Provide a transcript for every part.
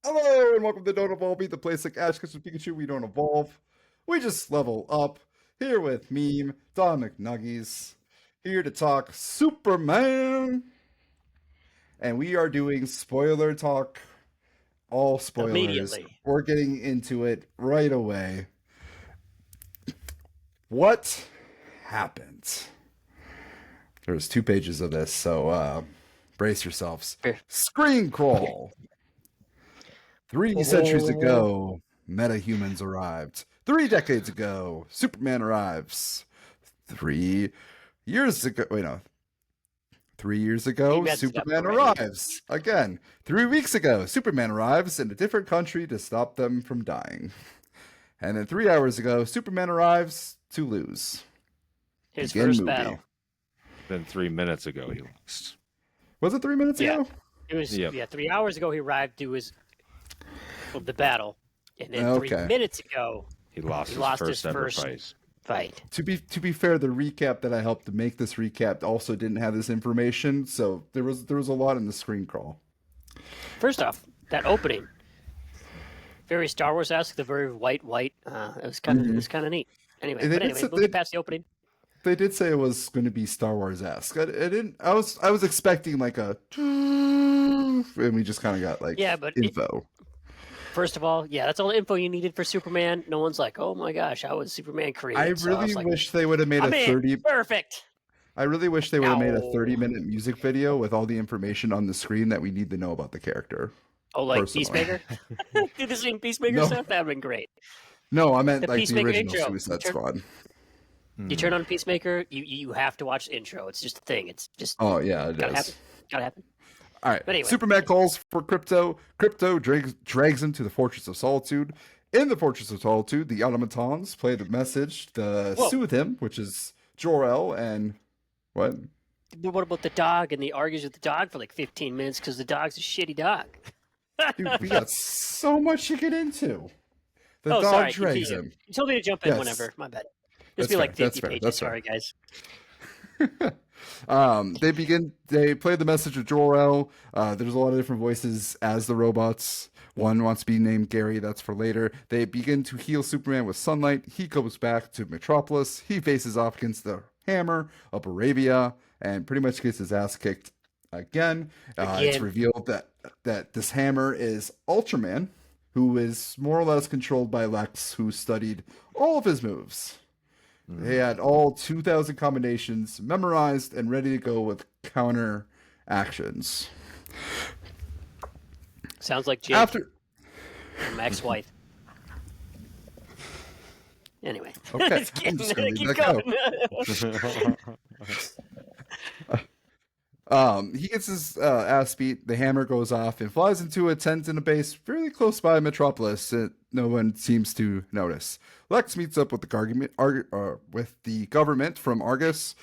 Hello and welcome to Don't Evolve Beat the place like Ash Ketchum Pikachu. We don't evolve. We just level up. Here with Meme, Don McNuggies. Here to talk Superman. And we are doing spoiler talk. All spoilers. Immediately. We're getting into it right away. What happened? There's 2 pages of this, so brace yourselves. Screen crawl. 3 centuries ago, metahumans arrived. 3 decades ago, Superman arrives. 3 years ago, 3 years ago, Superman arrives. Again, 3 weeks ago, Superman arrives in a different country to stop them from dying. And then 3 hours ago, Superman arrives to lose. His first battle. Then 3 minutes ago, he lost. Was it 3 minutes ago? It was 3 hours ago he arrived to his the battle, and then 3 minutes ago he lost his first fight. To be fair, the recap that I helped to make this recap also didn't have this information, so there was a lot in the screen crawl. First off, that opening, very Star Wars-esque, the very white. It was kind of neat. Anyway, we'll get past the opening. They did say it was going to be Star Wars-esque. I was expecting like a, and we just kind of got like info. First of all, that's all the info you needed for Superman. No one's like, oh my gosh, how was Superman created? I really wish they would have made perfect. I really wish they would have made a 30-minute music video with all the information on the screen that we need to know about the character. Oh, like personally. Peacemaker? Do the same Peacemaker stuff? That would have been great. No, I meant the original intro. Suicide Squad. You turn on Peacemaker, you have to watch the intro. It's just a thing. It's just it is. Gotta happen. All right. Anyway, Superman calls for Crypto. Crypto drags him to the Fortress of Solitude. In the Fortress of Solitude, the automatons play the message to soothe him, which is Jor-El and what? But what about the dog? And he argues with the dog for like 15 minutes because the dog's a shitty dog. Dude, we got so much to get into. The dog drags him. You told me to jump in whenever. My bad. This will be like 50 pages. Sorry, guys. They play the message of Jor-El. There's a lot of different voices as the robots. One wants to be named Gary, that's for later. They begin to heal Superman with sunlight. He goes back to Metropolis. He faces off against the Hammer of Arabia and pretty much gets his ass kicked again. It's revealed that this Hammer is Ultraman, who is more or less controlled by Lex, who studied all of his moves. They had all 2,000 combinations memorized and ready to go with counter actions. Sounds like Jake from ex-wife. Anyway. Okay. I'm just going to leave that go. He gets his ass beat. The Hammer goes off and flies into a tent in a base fairly close by Metropolis that no one seems to notice. Lex meets up with the government from Argus.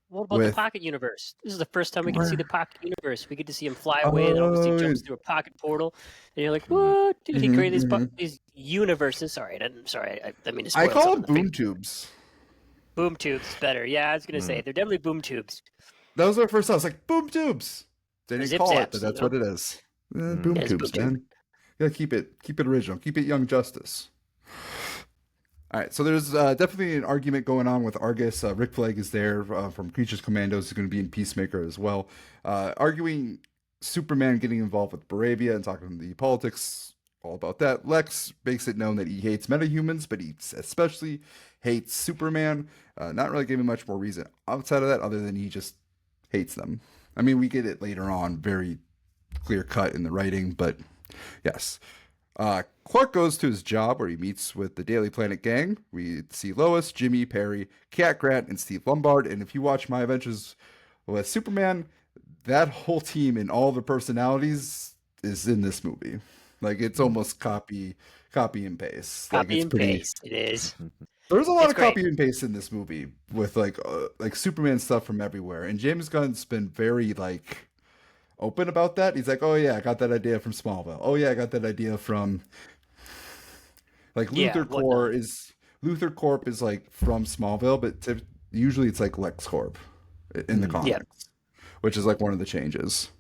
What about the Pocket Universe? This is the first time we can see the Pocket Universe. We get to see him fly away, and obviously he jumps through a pocket portal. And you're like, what? Dude, he created these universes. Sorry, I mean to spoil I call them boom tubes. Boom tubes is better. Yeah, I was going to say, they're definitely boom tubes. That was our first thought. I was like, boom tubes. They didn't call it, but that's what it is. Boom tubes, man. Yeah, keep it original. Keep it Young Justice. All right, so there's definitely an argument going on with Argus. Rick Flag is there from Creatures Commandos. He's going to be in Peacemaker as well, arguing Superman getting involved with Baravia and talking the politics all about that. Lex makes it known that he hates metahumans, but he especially hates Superman. Not really giving much more reason outside of that, other than he just hates them. I mean, we get it later on, very clear cut in the writing, but yes. Clark goes to his job where he meets with the Daily Planet gang. We see Lois, Jimmy, Perry, Cat Grant, and Steve Lombard. And if you watch My Adventures with Superman, that whole team and all the personalities is in this movie. Like, it's almost copy and paste. Paste. It is. There's a lot of copy and paste in this movie with like Superman stuff from everywhere. And James Gunn's been very open about that. He's like, oh yeah, I got that idea from Smallville. Oh yeah, I got that idea from Luthor Corp is like from Smallville, but usually it's like LexCorp in the comics, which is like one of the changes.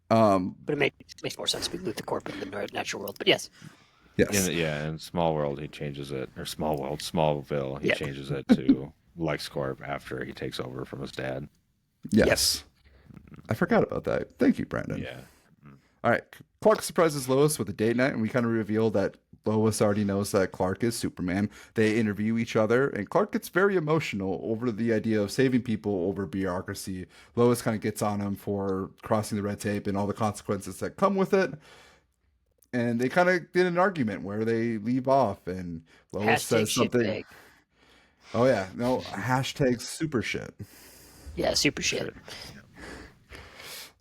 But it makes more sense to be Luthor Corp in the natural world. But yes. Yes. In Small World, he changes it, or Smallville, he changes it to LexCorp after he takes over from his dad. Yes. Yep. I forgot about that. Thank you, Brandon. Yeah. All right. Clark surprises Lois with a date night, and we kind of reveal that Lois already knows that Clark is Superman. They interview each other, and Clark gets very emotional over the idea of saving people over bureaucracy. Lois kind of gets on him for crossing the red tape and all the consequences that come with it. And they kind of get an argument where they leave off, and Lois says something. Oh, yeah. No, hashtag super shit. Yeah, super shit.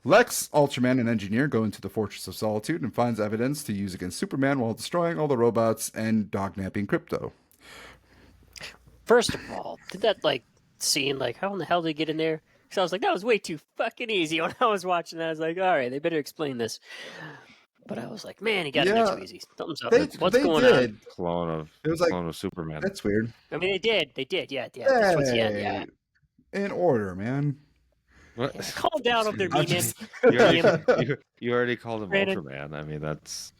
Lex, Ultraman, and Engineer go into the Fortress of Solitude and finds evidence to use against Superman while destroying all the robots and dognapping Crypto. First of all, did that scene, how in the hell did they get in there? Because I was like, that was way too fucking easy when I was watching that. I was like, all right, they better explain this. But I was like, man, he got it too easy. Something's up. What's going on? Clone of Superman. That's weird. I mean, they did. Yeah. Hey, in order, man. What? Calm down over there, Miym. You already called him Ultraman. I mean, that's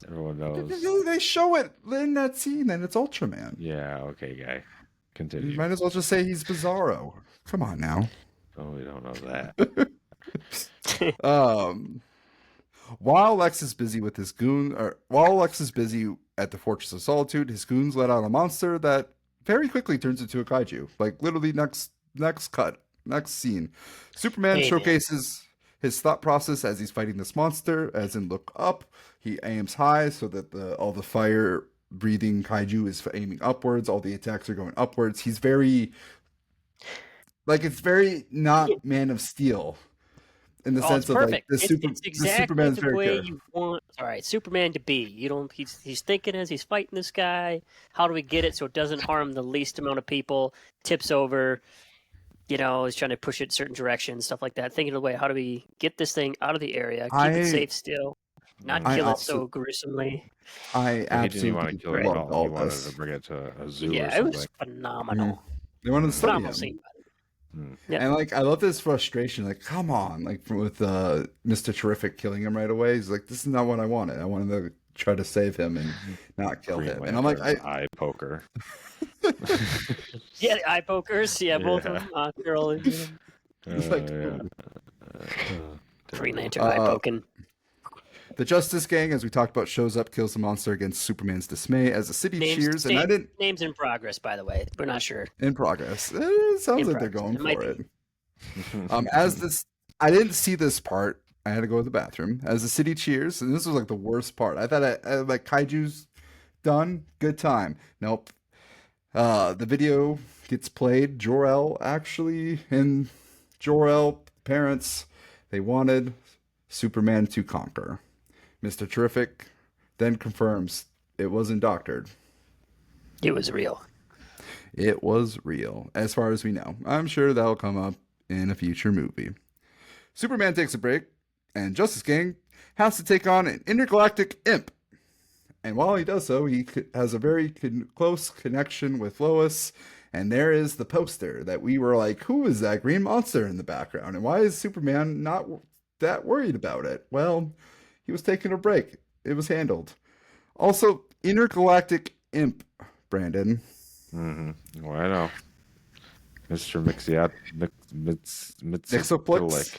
everyone knows. They show it in that scene, and it's Ultraman. Yeah, okay, guy. Continue. You might as well just say he's Bizarro. Come on now. Oh, we don't know that. While Lex is busy with his while Lex is busy at the Fortress of Solitude, his goons let out a monster that very quickly turns into a kaiju. Literally next scene. Superman showcases his thought process as he's fighting this monster, as in look up. He aims high so that all the fire breathing kaiju is aiming upwards. All the attacks are going upwards. He's very it's very not Man of Steel. In the sense of it's exactly Superman's the way you want. All right, Superman to be. He's thinking as he's fighting this guy. How do we get it so it doesn't harm the least amount of people? Tips over. He's trying to push it in certain directions, stuff like that. Thinking of the way, how do we get this thing out of the area, keep it safe still, not kill it so gruesomely. I absolutely want to kill it at all. He wanted to bring it to a zoo. Yeah, it was phenomenal. Mm-hmm. They wanted to study phenomenal scene. Yeah. And I love this frustration. Come on, with Mr. Terrific killing him right away. He's like, this is not what I wanted. I wanted to try to save him and not kill him. And I'm like, eye poker. Yeah, the eye pokers. Yeah, both of them. Girl and Green Lantern eye poking. The Justice Gang, as we talked about, shows up, kills the monster against Superman's dismay as the city cheers. And I didn't. Names in progress, by the way. We're not sure. In progress. It sounds like they're going for it. I didn't see this part. I had to go to the bathroom as the city cheers, and this was the worst part. I thought kaiju's done, good time. Nope. The video gets played. Jor-El and Jor-El parents, they wanted Superman to conquer. Mr. Terrific then confirms it wasn't doctored. It was real. It was real, as far as we know. I'm sure that'll come up in a future movie. Superman takes a break, and Justice Gang has to take on an intergalactic imp. And while he does so, he has a very close connection with Lois. And there is the poster that we were like, who is that green monster in the background? And why is Superman not that worried about it? Well, he was taking a break. It was handled. Also, intergalactic imp, Brandon. Mm-hmm. Well, I know. Mr. Mixoplex.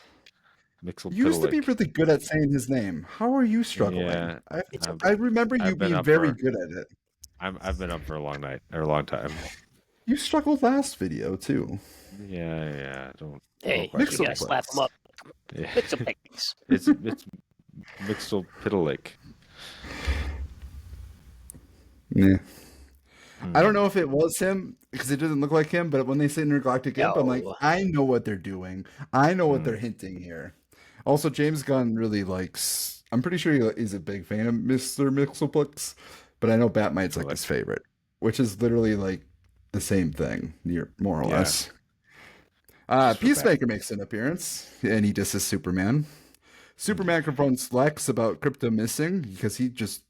You used to be really good at saying his name. How are you struggling? Yeah, I remember you being very good at it. I've been up for a long time. You struggled last video too. Yeah. Hey, you gotta slap him up. Yeah. Mixoplex. It's Mixoplex. Yeah. I don't know if it was him because it doesn't look like him, but when they say intergalactic imp, I'm like, I know what they're doing. I know what they're hinting here. Also, James Gunn really likes. I'm pretty sure he is a big fan of Mr. Mixoplex, but I know Batmite's his favorite, which is literally the same thing, more or less. Peacemaker makes an appearance, and he disses Superman. Superman confronts Lex about Crypto missing because he just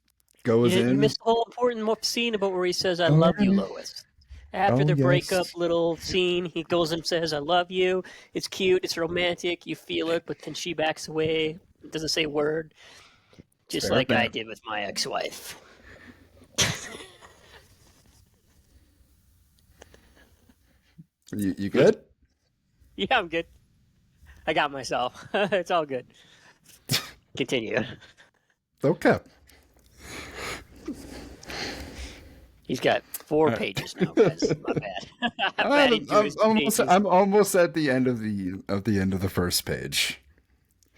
goes in. You missed the whole important scene about where he says, I love you, Lois. After the breakup little scene, he goes and says, I love you. It's cute. It's romantic. You feel it, but then she backs away. doesn't say a word. Just like I did with my ex-wife. You good? Yeah, I'm good. I got myself. It's all good. Continue. Okay. He's got 4 pages now, guys. My bad. I'm almost at the end of the first page.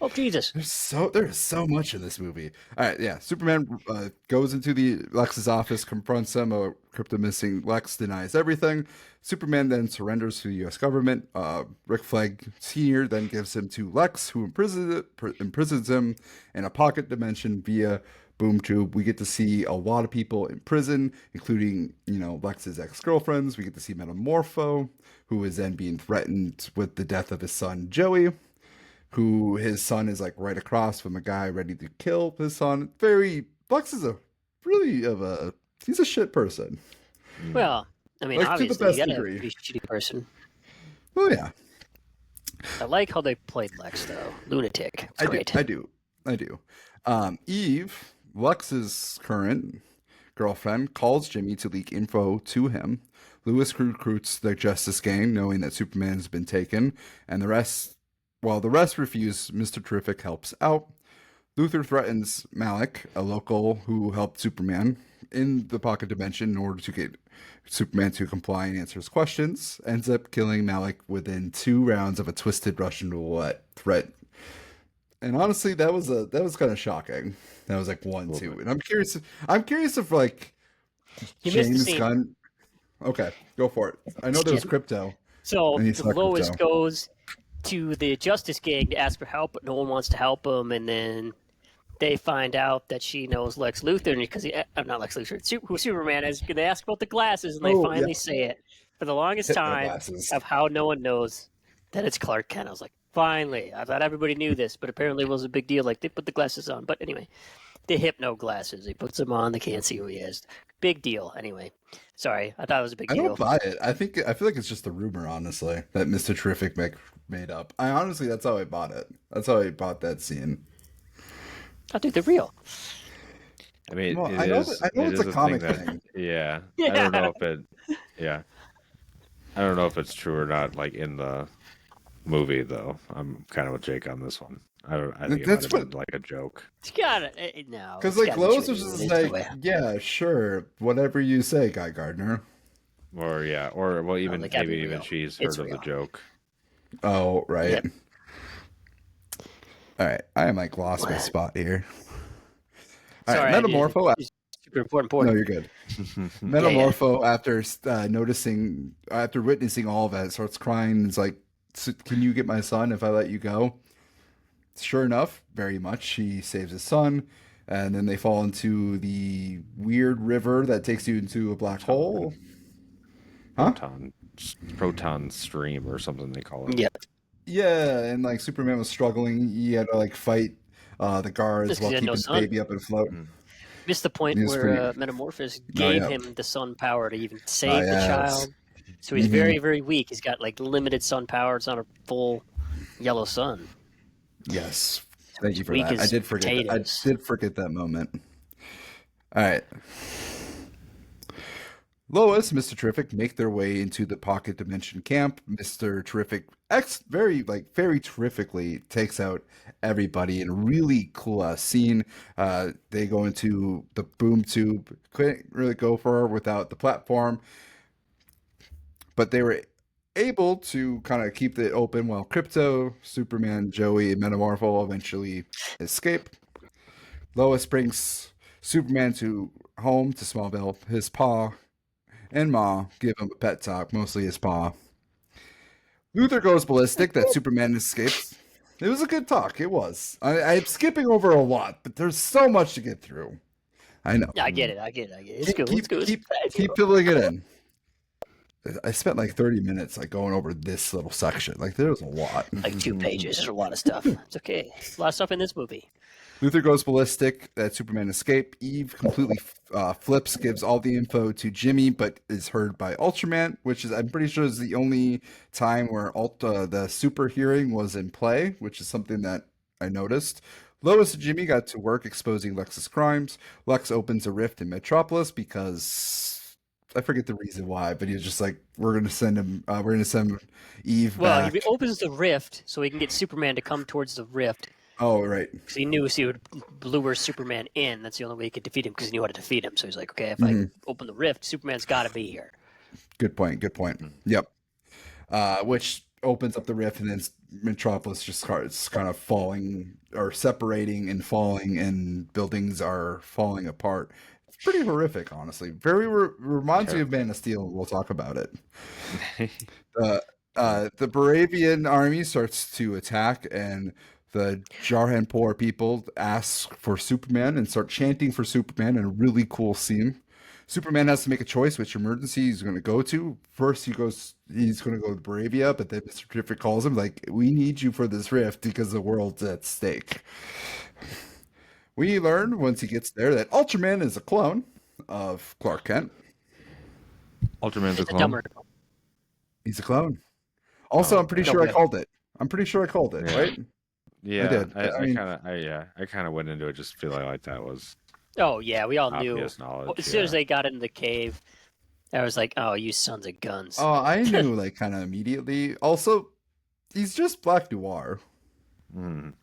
Oh Jesus! There's so much in this movie. All right, yeah. Superman goes into Lex's office, confronts him. A crypto missing Lex denies everything. Superman then surrenders to the U.S. government. Rick Flag Sr. then gives him to Lex, who imprisons him in a pocket dimension via boom tube. We get to see a lot of people in prison, including Lex's ex-girlfriends. We get to see Metamorpho, who is then being threatened with the death of his son Joey, who his son is like right across from a guy ready to kill his son. Lex is he's a shit person. Well, I mean, like, obviously, you gotta be a shitty person. Oh yeah. I like how they played Lex though. Lunatic. It's great. I do. Eve, Lex's current girlfriend, calls Jimmy to leak info to him. Lewis recruits the Justice Gang, knowing that Superman's been taken, and while the rest refuse, Mr. Terrific helps out. Luthor threatens Malik, a local who helped Superman in the pocket dimension in order to get Superman to comply and answer his questions. Ends up killing Malik within 2 rounds of a twisted Russian roulette threat. And honestly, that was kind of shocking. That was like 1-2. And I'm curious if like James Gunn. Okay, go for it. I know there was crypto. So Lois goes to the Justice Gang to ask for help, but no one wants to help him, and then they find out that she knows Lex Luthor, because not Lex Luthor, who Superman is. They ask about the glasses, and they finally say it for the longest time of how no one knows that it's Clark Kent. I was like, finally! I thought everybody knew this, but apparently it was a big deal. Like, they put the glasses on, but anyway, the hypno glasses. He puts them on. They can't see who he is. Big deal. Anyway, sorry, I thought it was a big deal. I don't buy it. I feel like it's just a rumor, honestly, that Mr. Terrific made up. That's how I bought it. That's how I bought that scene. I think they're real. I mean, I know it's a comic thing. Yeah. I don't know if it. Yeah. I don't know if it's true or not. Like in the movie, though, I'm kind of with Jake on this one. I think it might have been like a joke. It's got it. No, because like Lois was just like, yeah, sure, whatever you say, Guy Gardner. Or even maybe even she's heard of the joke. Oh right. Yep. All right, I am like lost my spot here. All right, Metamorpho. Super important. No, you're good. Metamorpho, after witnessing all of that, starts crying. Is like, "Can you get my son if I let you go?" Sure enough, very much. She saves his son, and then they fall into the weird river that takes you into a black hole. Huh? Proton stream or something they call it. Yeah. Yeah, and like Superman was struggling. He had to like fight the guards while keeping his baby up and float. Missed the point where Metamorphosis gave him the sun power to even save the child. So he's very, very weak. He's got like limited sun power. It's not a full yellow sun. Yes. Thank you for that. I did forget that moment. All right. Lois, Mr. Terrific make their way into the pocket dimension camp. Mr. Terrific very terrifically takes out everybody in a really cool scene. They go into the boom tube. Couldn't really go far without the platform, but they were able to kind of keep it open while Crypto, Superman, Joey, and Metamorpho eventually escape. Lois brings Superman home to Smallville. His pa and Ma give him a pet talk, mostly his paw. Luthor goes ballistic that Superman escapes. It was a good talk. It was. I'm skipping over a lot, but there's so much to get through. I know. Yeah, I get it. It's good. Keep filling it in. I spent like 30 minutes like going over this little section. Like there was a lot. Like 2 pages. There's a lot of stuff. It's okay. A lot of stuff in this movie. Luthor goes ballistic that Superman escape. Eve completely flips, gives all the info to Jimmy, but is heard by Ultraman, which is, I'm pretty sure, is the only time where the super hearing was in play, which is something that I noticed. Lois and Jimmy got to work exposing Lex's crimes. Lex opens a rift in Metropolis because I forget the reason why, but he's just like, we're gonna send him. We're gonna send Eve back. He opens the rift so he can get Superman to come towards the rift. Oh, right. Because he knew he would lure Superman in. That's the only way he could defeat him, because he knew how to defeat him. So he's like, okay, if I open the rift, Superman's got to be here. Good point. Yep. Which opens up the rift, and then Metropolis just starts kind of falling or separating and falling, and buildings are falling apart. It's pretty horrific, honestly. Very reminds me of Man of Steel. We'll talk about it. The Baravian army starts to attack, and the Jarhanpur people ask for Superman and start chanting for Superman in a really cool scene. Superman has to make a choice which emergency he's going to go to. First, he's going to go to Bravia, but then Mr. Terrific calls him, like, we need you for this rift because the world's at stake. We learn once he gets there that Ultraman is a clone of Clark Kent. Ultraman's a clone? He's a clone. Also, I'm pretty sure I called it. Right? Yeah, I did. I kind of went into it just feeling like that was. Oh yeah, we all knew. As soon as they got into the cave, I was like, "Oh, you sons of guns!" Oh, I knew like kind of immediately. Also, he's just Black Noir.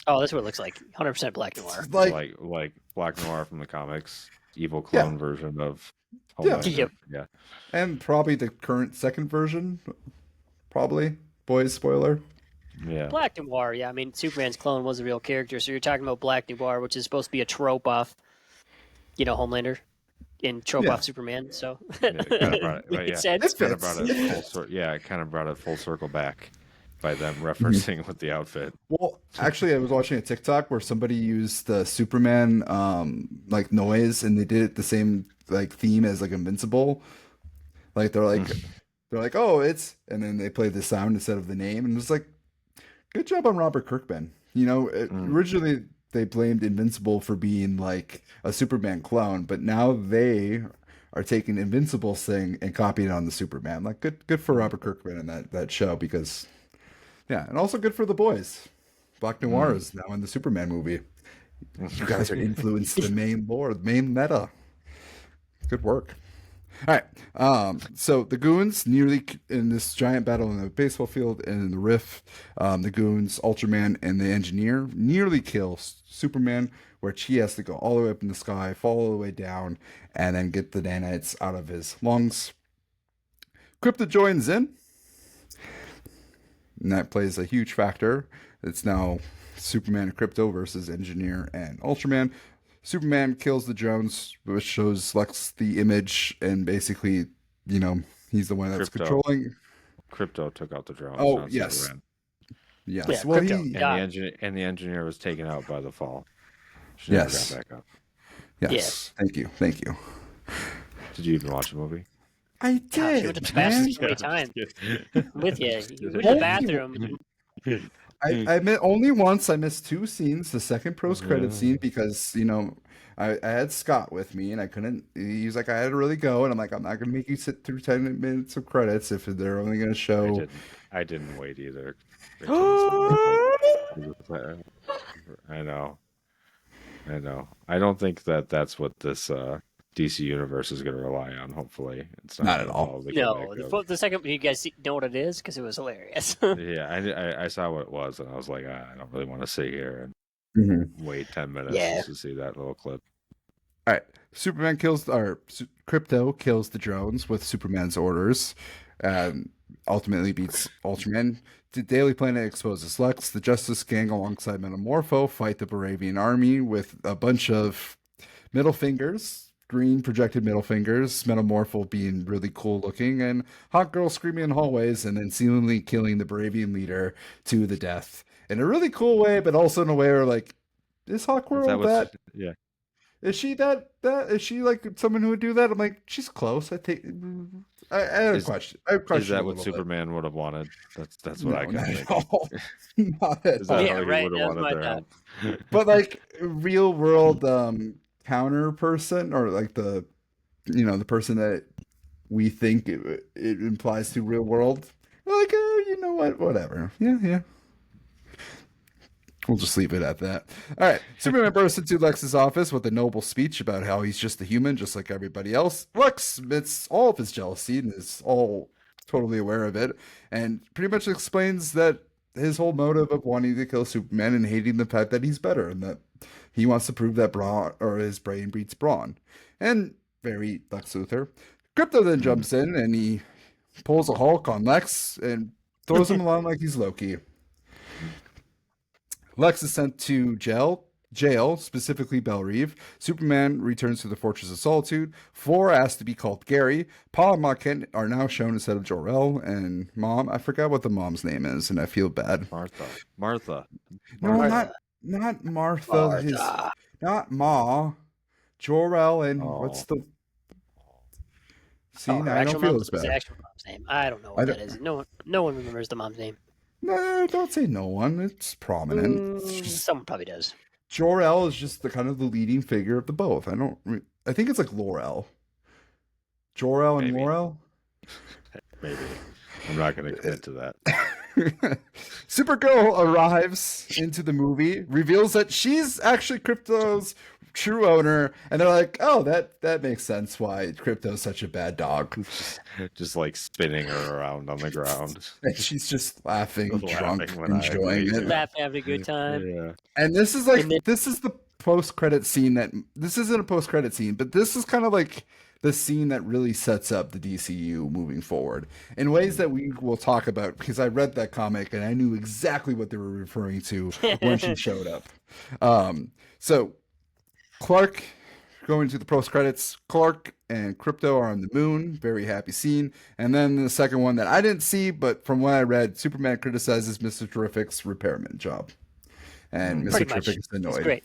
Oh, that's what it looks like. 100% Black Noir. Like Black Noir from the comics, evil clone version of. Yeah. And probably the current second version. Probably. Boys, spoiler. Yeah. Black Noir, yeah. I mean, Superman's clone was a real character, so you're talking about Black Noir, which is supposed to be a trope off, Homelander, in trope off Superman. So it kind of brought it full circle back by them referencing with the outfit. Well, actually, I was watching a TikTok where somebody used the Superman like noise, and they did it the same like theme as like Invincible. Like they're like, oh, it's, and then they play the sound instead of the name, and it's like, good job on Robert Kirkman. Originally they blamed Invincible for being like a Superman clone, but now they are taking Invincible's thing and copying it on the Superman. Like, good for Robert Kirkman in that show, because, yeah, and also good for the boys. Black Noir is now in the Superman movie. You guys are influenced the main lore, the main meta. Good work. All right, so the goons nearly in this giant battle in the baseball field and in the rift, the goons, Ultraman, and the Engineer nearly kill Superman, where he has to go all the way up in the sky, fall all the way down, and then get the nanites out of his lungs. Krypto joins in, and that plays a huge factor. It's now Superman and Krypto versus Engineer and Ultraman. Superman kills the drones, which shows Lex the image, and basically, he's the one that's controlling. Krypto took out the drones. Oh, yes. Yes. Yeah, well, the engineer was taken out by the fall. She never got back up. Yes. Yeah. Thank you. Did you even watch the movie? I did. You went to the bathroom so many times. With you. You went to the bathroom. I only once. I missed two scenes. The second post-credit scene, because I had Scott with me, and I couldn't. He was like, I had to really go, and I'm like, I'm not gonna make you sit through 10 minutes of credits if they're only gonna show. I didn't wait either. I know. I don't think that's what this DC universe is going to rely on. Hopefully, it's not at all. No, the second you guys know what it is, because it was hilarious. Yeah, I saw what it was, and I was like, I don't really want to sit here and wait 10 minutes to see that little clip. All right, Krypto kills the drones with Superman's orders, and ultimately beats Ultraman. The Daily Planet exposes Lex. The Justice Gang, alongside Metamorpho, fight the Baravian army with a bunch of middle fingers. Green projected middle fingers, Metamorpho being really cool looking, and Hot Girl screaming in hallways, and then seemingly killing the Baravian leader to the death in a really cool way, but also in a way where, like, is Hawk Girl that? Yeah. Is she that? Is she like someone who would do that? I'm like, she's close. I had a question. Is that what Superman would have wanted? That's what I kind of think. Not at all. Is that how he would have wanted their help? But like real world counter person, or like the person that we think it implies to real world, we're like, you know what, whatever. Yeah. We'll just leave it at that. All right. Superman bursts into Lex's office with a noble speech about how he's just a human, just like everybody else. Lex admits all of his jealousy and is all totally aware of it, and pretty much explains that his whole motive of wanting to kill Superman and hating the fact that he's better and that he wants to prove that brawn or his brain beats brawn. And very Lex Luthor. Crypto then jumps in and he pulls a Hulk on Lex and throws him along like he's Loki. Lex is sent to jail, specifically Belle Reve. Superman returns to the Fortress of Solitude. Flora asks to be called Gary. Pa and Ma Kent are now shown instead of Jor-El. And Mom, I forgot what the mom's name is, and I feel bad. Martha. No, not Martha. Not Ma. Jor-El and what's the... See, now I don't feel as bad. The actual mom's name. I don't know what that is. No one remembers the mom's name. No, don't say no one. It's prominent. Someone probably does. Jor-El is just the kind of the leading figure of the both. I think it's like Laurel. Jor-El and Laurel? Maybe. I'm not going to commit to that. Supergirl arrives into the movie, reveals that she's actually Krypto's true owner, and they're like, oh, that makes sense why Krypto's such a bad dog. Just like spinning her around on the ground. And she's just laughing drunk, enjoying it. Laughing, having a good time. Yeah. And this is the post-credit scene this isn't a post-credit scene, but this is kind of like the scene that really sets up the DCU moving forward in ways that we will talk about, because I read that comic and I knew exactly what they were referring to when she showed up. So Clark, going to the post-credits, Clark and Krypto are on the moon. Very happy scene. And then the second one that I didn't see, but from what I read, Superman criticizes Mr. Terrific's repairman job. And Mr. Terrific is annoyed. It's great.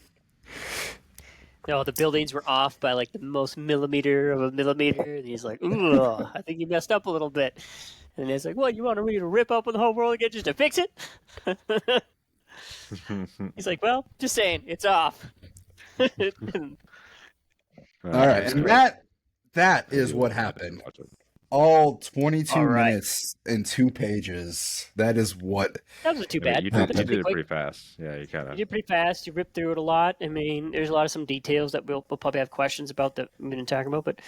No, the buildings were off by like the most millimeter of a millimeter. And he's like, ooh, I think you messed up a little bit. And it's like, what, you want me to rip open the whole world again just to fix it? He's like, well, just saying, it's off. All right, and that is what happened. All 22 minutes and 2 pages. That is what. That wasn't too bad. You did it pretty fast. Yeah, you kind of. You did pretty fast. You ripped through it a lot. I mean, there's a lot of some details that we'll probably have questions about that we didn't talk about, but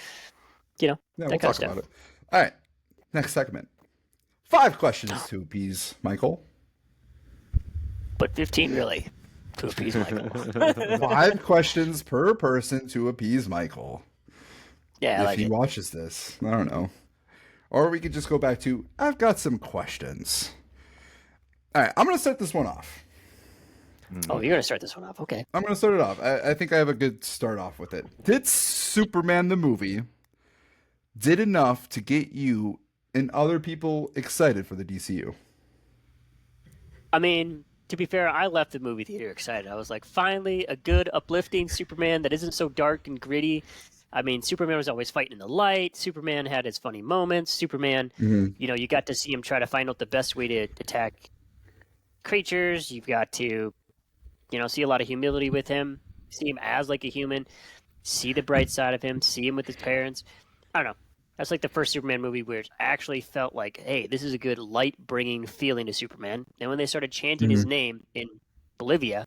we'll talk about it. All right, next segment. 5 questions to appease Michael. But 15 really to appease Michael. 5 questions per person to appease Michael. Yeah, if he watches this, I don't know. Or we could just go back to, I've got some questions. All right, I'm going to start this one off. Oh, you're going to start this one off. Okay. I'm going to start it off. I think I have a good start off with it. Did Superman the movie did enough to get you and other people excited for the DCU? I mean, to be fair, I left the movie theater excited. I was like, finally, a good, uplifting Superman that isn't so dark and gritty. I mean, Superman was always fighting in the light. Superman had his funny moments. Superman, you got to see him try to find out the best way to attack creatures. You've got to, see a lot of humility with him. See him as like a human. See the bright side of him. See him with his parents. I don't know. That's like the first Superman movie where it actually felt like, hey, this is a good light-bringing feeling to Superman. And when they started chanting his name in Barovia,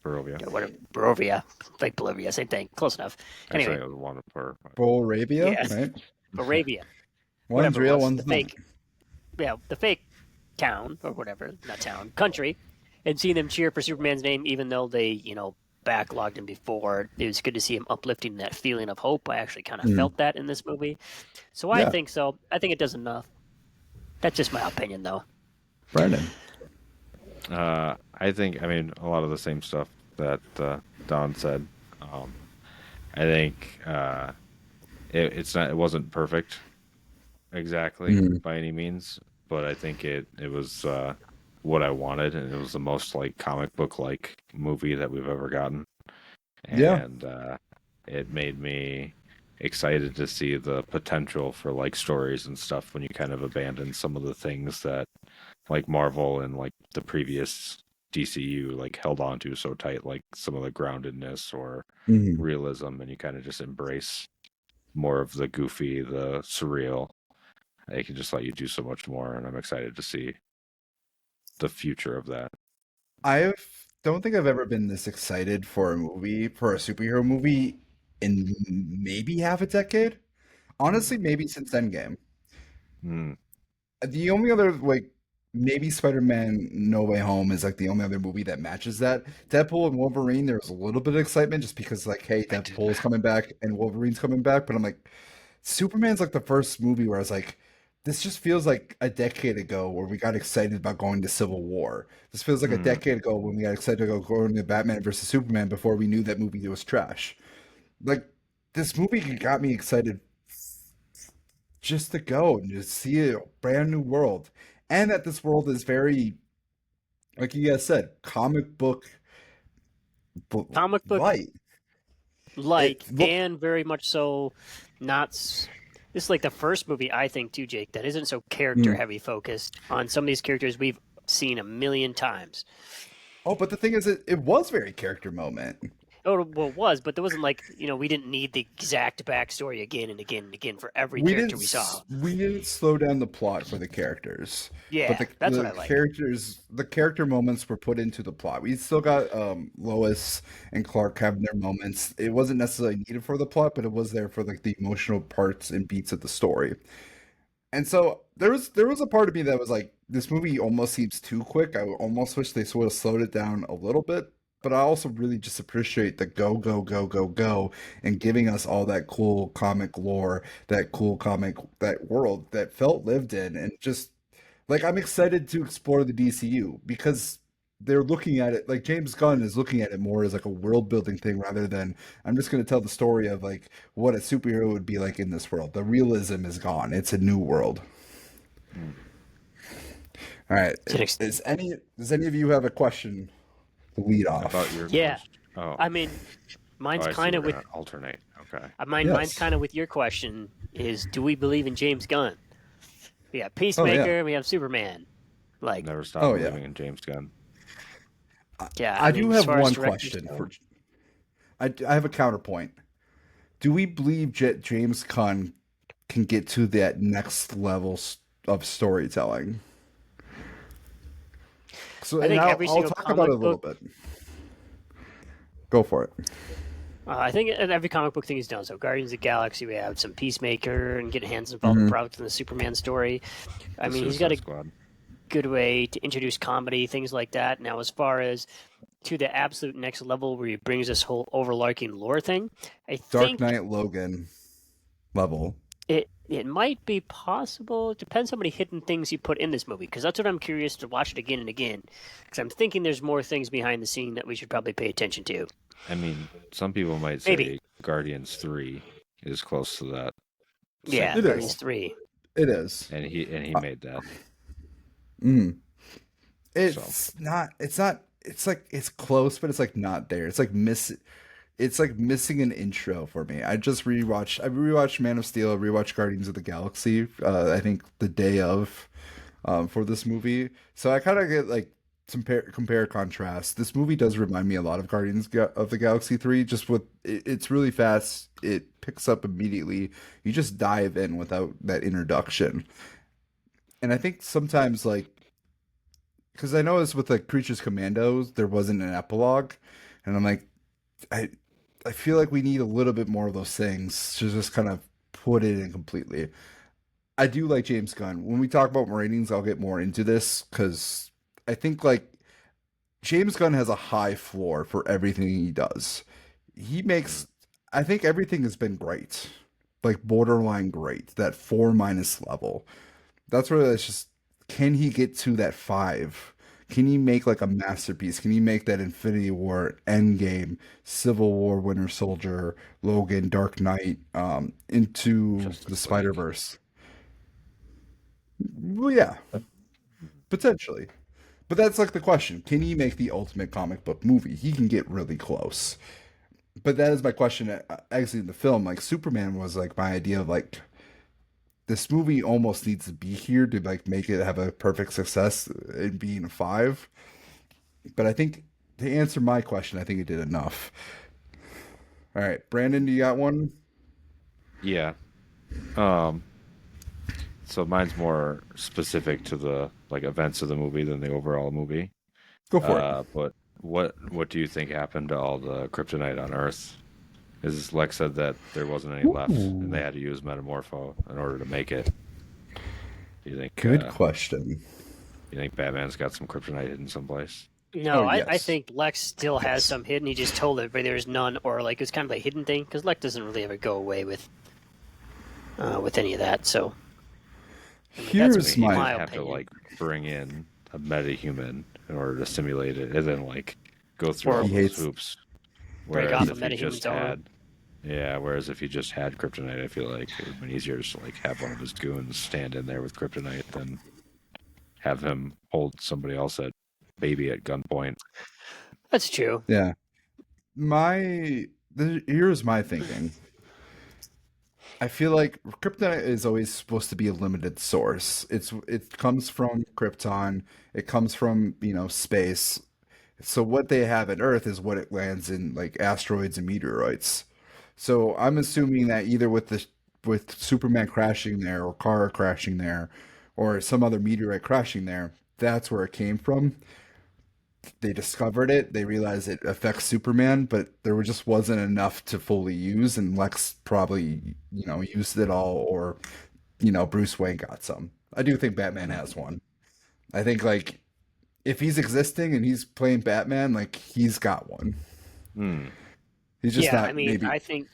like Bolivia, same thing, close enough. Anyway, it was one for Boravia, right? Boravia. One's real, one's fake. Yeah, the fake town or whatever, not town, country, and seeing them cheer for Superman's name, even though they, backlogged him before. It was good to see him uplifting that feeling of hope. I actually kind of felt that in this movie, so I think so. I think it does enough. That's just my opinion, though. Brandon. I think, a lot of the same stuff that Don said. I think it wasn't perfect exactly by any means, but I think it was what I wanted, and it was the most like comic book like movie that we've ever gotten. And it made me excited to see the potential for like stories and stuff when you kind of abandon some of the things that like Marvel and like the previous DCU like held on to so tight, like some of the groundedness or realism, and you kind of just embrace more of the goofy, the surreal. They can just let you do so much more, and I'm excited to see the future of that. I don't think I've ever been this excited for a superhero movie in maybe half a decade. Honestly, maybe since Endgame. Hmm. The only other like maybe Spider-Man No Way Home is like the only other movie that matches that. Deadpool and Wolverine, there was a little bit of excitement just because like, hey, I did Deadpool's not. coming back and Wolverine's coming back, but I'm like, Superman's like the first movie where I was like, this just feels like a decade ago where we got excited about going to Civil War. This feels like a Hmm. decade ago when we got excited to go going to Batman versus Superman before we knew that movie was trash. Like this movie got me excited just to go and just see a brand new world. And that this world is very, like you guys said, comic book Comic book light. light It look and very much so not. This is like the first movie I think too, Jake, that isn't so character mm. heavy focused on some of these characters we've seen a million times. Oh, but the thing is, it was very character moment. Oh, well, it was, but there wasn't like we didn't need the exact backstory again and again and again for every character we saw. We didn't slow down the plot for the characters, but Yeah, that's what I like. the character moments were put into the plot. We still got Lois and Clark having their moments. It wasn't necessarily needed for the plot, but it was there for like the emotional parts and beats of the story. And so there was a part of me that was like, this movie almost seems too quick. I almost wish they sort of slowed it down a little bit. But I also really just appreciate the go, go, go, go, go, and giving us all that cool comic lore, that cool comic, that world that felt lived in, and just like I'm excited to explore the DCU because they're looking at it like James Gunn is looking at it more as like a world building thing rather than I'm just going to tell the story of like what a superhero would be like in this world. The realism is gone. It's a new world. Hmm. All right. Ex- Does any of you have a question to lead I thought off? you were yeah, close. Oh, I mean, oh, mine's I see. kind We're of with gonna alternate. Okay. mine's Yes. kind of with your question is do we believe in James Gunn? We have Oh yeah. Peacemaker, we have Superman. Like, Never stop Oh yeah. believing in James Gunn. I, yeah, I I do mean, as have far as one directors question go, for I have a counterpoint. Do we believe James Gunn can get to that next level of storytelling? So, I and think every I'll single talk about it comic a little book bit. Go for it. I think every comic book thing he's done. So Guardians of the Galaxy, we have some Peacemaker and getting hands involved in Hmm. products in the Superman story. I The mean, he's got Suicide a Squad. good way to introduce comedy, things like that. Now, as far as to the absolute next level where he brings this whole overarching lore thing, I Dark think Knight Logan level. it might be possible. It depends how many hidden things you put in this movie, because that's what I'm curious to watch it again and again. Because I'm thinking there's more things behind the scene that we should probably pay attention to. I mean, some people might Maybe, say Guardians 3 is close to that yeah, same It Guardians level, is. 3. It is. and he Uh, made that. mm. So, It's not. It's not. It's like it's close, but it's like not there. It's like miss. It's like missing an intro for me. I just rewatched. I rewatched Man of Steel. I rewatched Guardians of the Galaxy. I think the day of, for this movie. So I kind of get like compare contrast. This movie does remind me a lot of of the Galaxy 3. Just with it's really fast. It picks up immediately. You just dive in without that introduction. And I think sometimes like because I noticed with like Creatures Commandos there wasn't an epilogue, and I'm like I I feel like we need a little bit more of those things to just kind of put it in completely. I do like James Gunn. When we talk about ratings, I'll get more into this because I think like James Gunn has a high floor for everything he does. He mm, makes, I think everything has been great, like borderline great, that four minus level. That's where it's just, can he get to that five? Can he make like a masterpiece? Can he make that Infinity War, Endgame, Civil War, Winter Soldier, Logan, Dark Knight, into the Justice Spider League. Verse? Well, yeah, potentially. But that's like the question. Can he make the ultimate comic book movie? He can get really close. But that is my question exiting the film. Like Superman was like my idea of like this movie almost needs to be here to like make it have a perfect success in being a five. But I think to answer my question, I think it did enough. All right, Brandon, do you got one? Yeah. Um. So mine's more specific to the like events of the movie than the overall movie. Go for it. But what do you think happened to all the kryptonite on Earth? Is Lex said that there wasn't any left, and they had to use Metamorpho in order to make it. Do you think? Good question. You think Batman's got some kryptonite hidden someplace? No, yes. I think Lex still has some hidden. He just told everybody there's none, or like it's kind of a hidden thing because Lex doesn't really ever go away with any of that. So here's my my have opinion. to like bring in a metahuman in order to simulate it, and then like go through all those hoops. Break off a if he just metahuman's arm. had, yeah. Whereas if he just had kryptonite, I feel like it would have been easier just to like have one of his goons stand in there with kryptonite than have him hold somebody else at baby at gunpoint. That's true. Yeah. Here's my thinking. I feel like kryptonite is always supposed to be a limited source. It comes from Krypton. It comes from, space. So what they have at Earth is what it lands in, like asteroids and meteoroids. So I'm assuming that either with Superman crashing there, or Kara crashing there, or some other meteorite crashing there, that's where it came from. They discovered it. They realized it affects Superman, but just wasn't enough to fully use, and Lex probably, used it all, or, Bruce Wayne got some. I do think Batman has one. I think, like, if he's existing and he's playing Batman, like, he's got one. He's just not. I mean, maybe. I think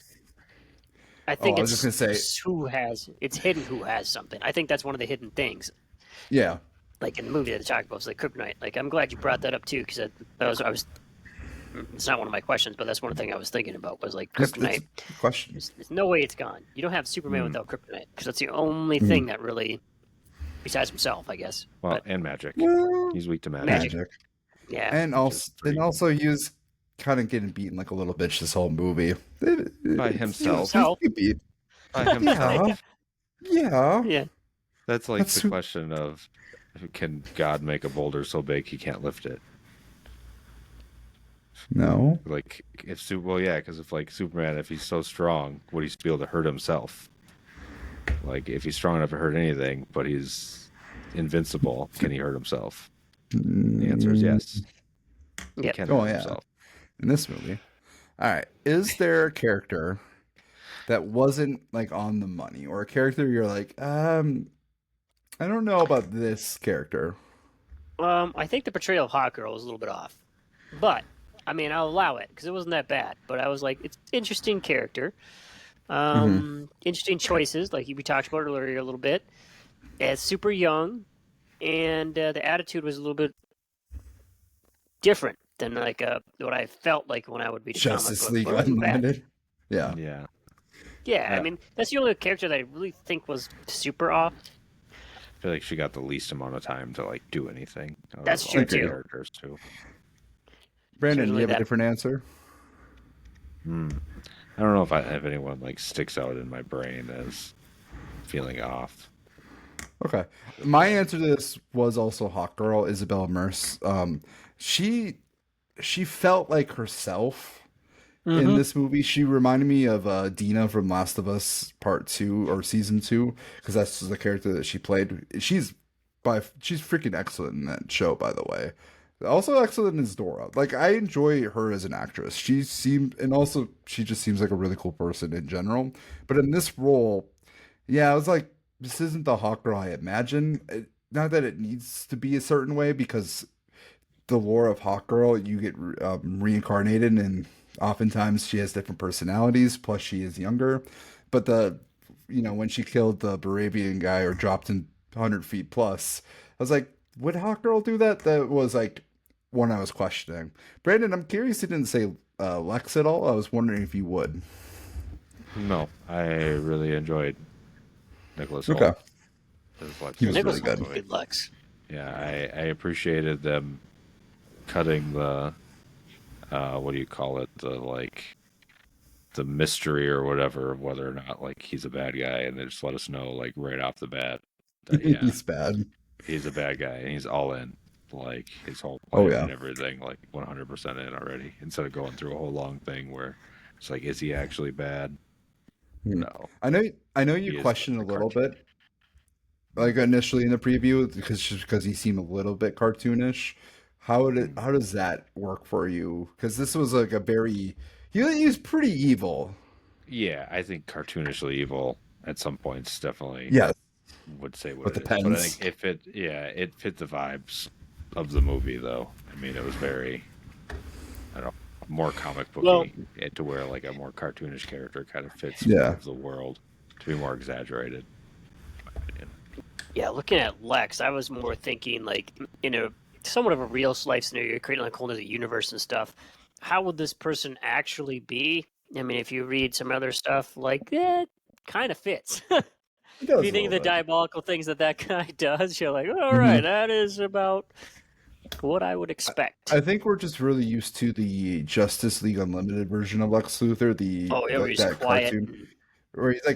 I was it's just gonna say, it's hidden who has something. I think that's one of the hidden things. yeah. Like in the movie that they talked about, it's like kryptonite. Like I'm glad you brought that up too, because I was. It's not one of my questions, but that's one thing I was thinking about was like kryptonite. It's a question. There's no way it's gone. You don't have Superman without kryptonite, because that's the only thing that really, besides himself, I guess. Well, and magic. He's weak to Magic. Yeah. And also he was kind of getting beaten like a little bitch this whole movie. By himself. By himself. Yeah. Yeah. That's like the question of, can God make a boulder so big he can't lift it? No. Like because if like Superman, if he's so strong, would he be able to hurt himself? Like if he's strong enough to hurt anything, but he's invincible, can he hurt himself? The answer is yes. Yeah. He can hurt himself. In this movie. All right. Is there a character that wasn't like on the money, or a character you're like, I don't know about this character? I think the portrayal of Hawkgirl was a little bit off, but I mean, I'll allow it because it wasn't that bad. But I was like, it's interesting character, interesting choices, like we talked about earlier a little bit. It's super young, and the attitude was a little bit different than like what I felt like when I would be Justice League Unlimited. Yeah. Yeah. I mean, that's the only character that I really think was super off. I feel like she got the least amount of time to like do anything. That's true too. Characters too. Brandon, do you have a different answer? I don't know if I have anyone like sticks out in my brain as feeling off. Okay, my answer to this was also Hawkgirl, Isabella Merce. She felt like herself in this movie. She reminded me of Dina from Last of Us Part 2 or Season 2, because that's the character that she played. She's freaking excellent in that show, by the way. Also excellent as Dora. Like, I enjoy her as an actress. She just seems like a really cool person in general. But in this role, I was like, this isn't the Hawkgirl I imagine. Not that it needs to be a certain way, because the lore of Hawkgirl, you get reincarnated, and oftentimes she has different personalities, plus she is younger. But when she killed the Barabian guy, or dropped him 100 feet plus, I was like, would Hawkgirl do that? That was like one I was questioning. Brandon, I'm curious you didn't say Lex at all. I was wondering if you would. No, I really enjoyed Nicholas Hoult. Okay. He was really good. Lex. Yeah, I appreciated them cutting the what do you call it, the mystery or whatever of whether or not like he's a bad guy, and they just let us know like right off the bat that he's bad. He's a bad guy, and he's all in, like his whole plan and everything, like 100% in already, instead of going through a whole long thing where it's like, is he actually bad? No. I know you questioned a little bit, like initially in the preview, because he seemed a little bit cartoonish. How does that work for you? Because this was like a very he's pretty evil. Yeah, I think cartoonishly evil at some points definitely Yes, would say what with the it is. But I pens. think it fit the vibes of the movie though. I mean, it was very, I don't know, more comic booky to where like a more cartoonish character kind of fits more of the world to be more exaggerated. Yeah, looking at Lex, I was more thinking like in a somewhat of a real life scenario, you're creating like a whole other universe and stuff. How would this person actually be? I mean, if you read some other stuff, like it kind of fits. If you think of the diabolical things that guy does, you're like, all right, that is about what I would expect. I think we're just really used to the Justice League Unlimited version of Lex Luthor, like that quiet. cartoon, where he's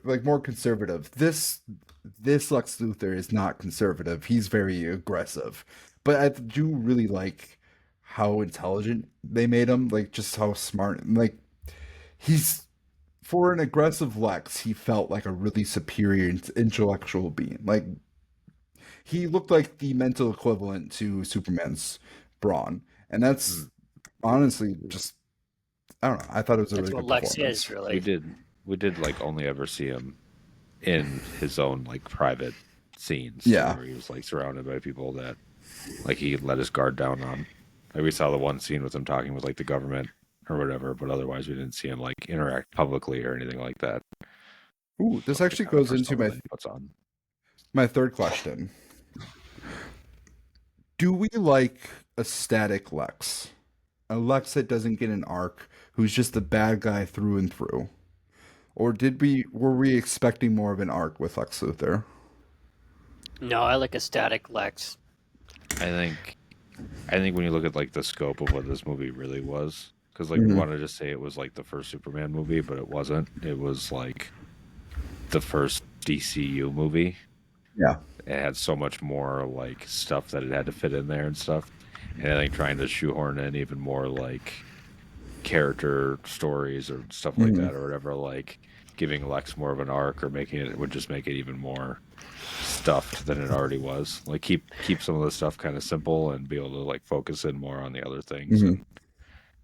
like more conservative. This Lex Luthor is not conservative. He's very aggressive, but I do really like how intelligent they made him. Like just how smart. Like he's for an aggressive Lex, he felt like a really superior intellectual being. Like he looked like the mental equivalent to Superman's brawn, and that's honestly just I don't know. I thought it was a really good performance. Is, really. We did like only ever see him in his own like private scenes, where he was like surrounded by people that like he let his guard down on. Like we saw the one scene with him talking with like the government or whatever, but otherwise we didn't see him like interact publicly or anything like that. Ooh, this actually goes into my third question. Do we like a static Lex? A Lex that doesn't get an arc, who's just a bad guy through and through? Or were we expecting more of an arc with Lex Luthor? No, I like a static Lex. I think when you look at like the scope of what this movie really was, because like we want to just say it was like the first Superman movie, but it wasn't. It was like the first DCU movie. Yeah. It had so much more like stuff that it had to fit in there and stuff. And I think trying to shoehorn in even more like character stories or stuff like that or whatever, like giving Lex more of an arc or making it would just make it even more stuffed than it already was. Like keep some of the stuff kind of simple and be able to like focus in more on the other things. And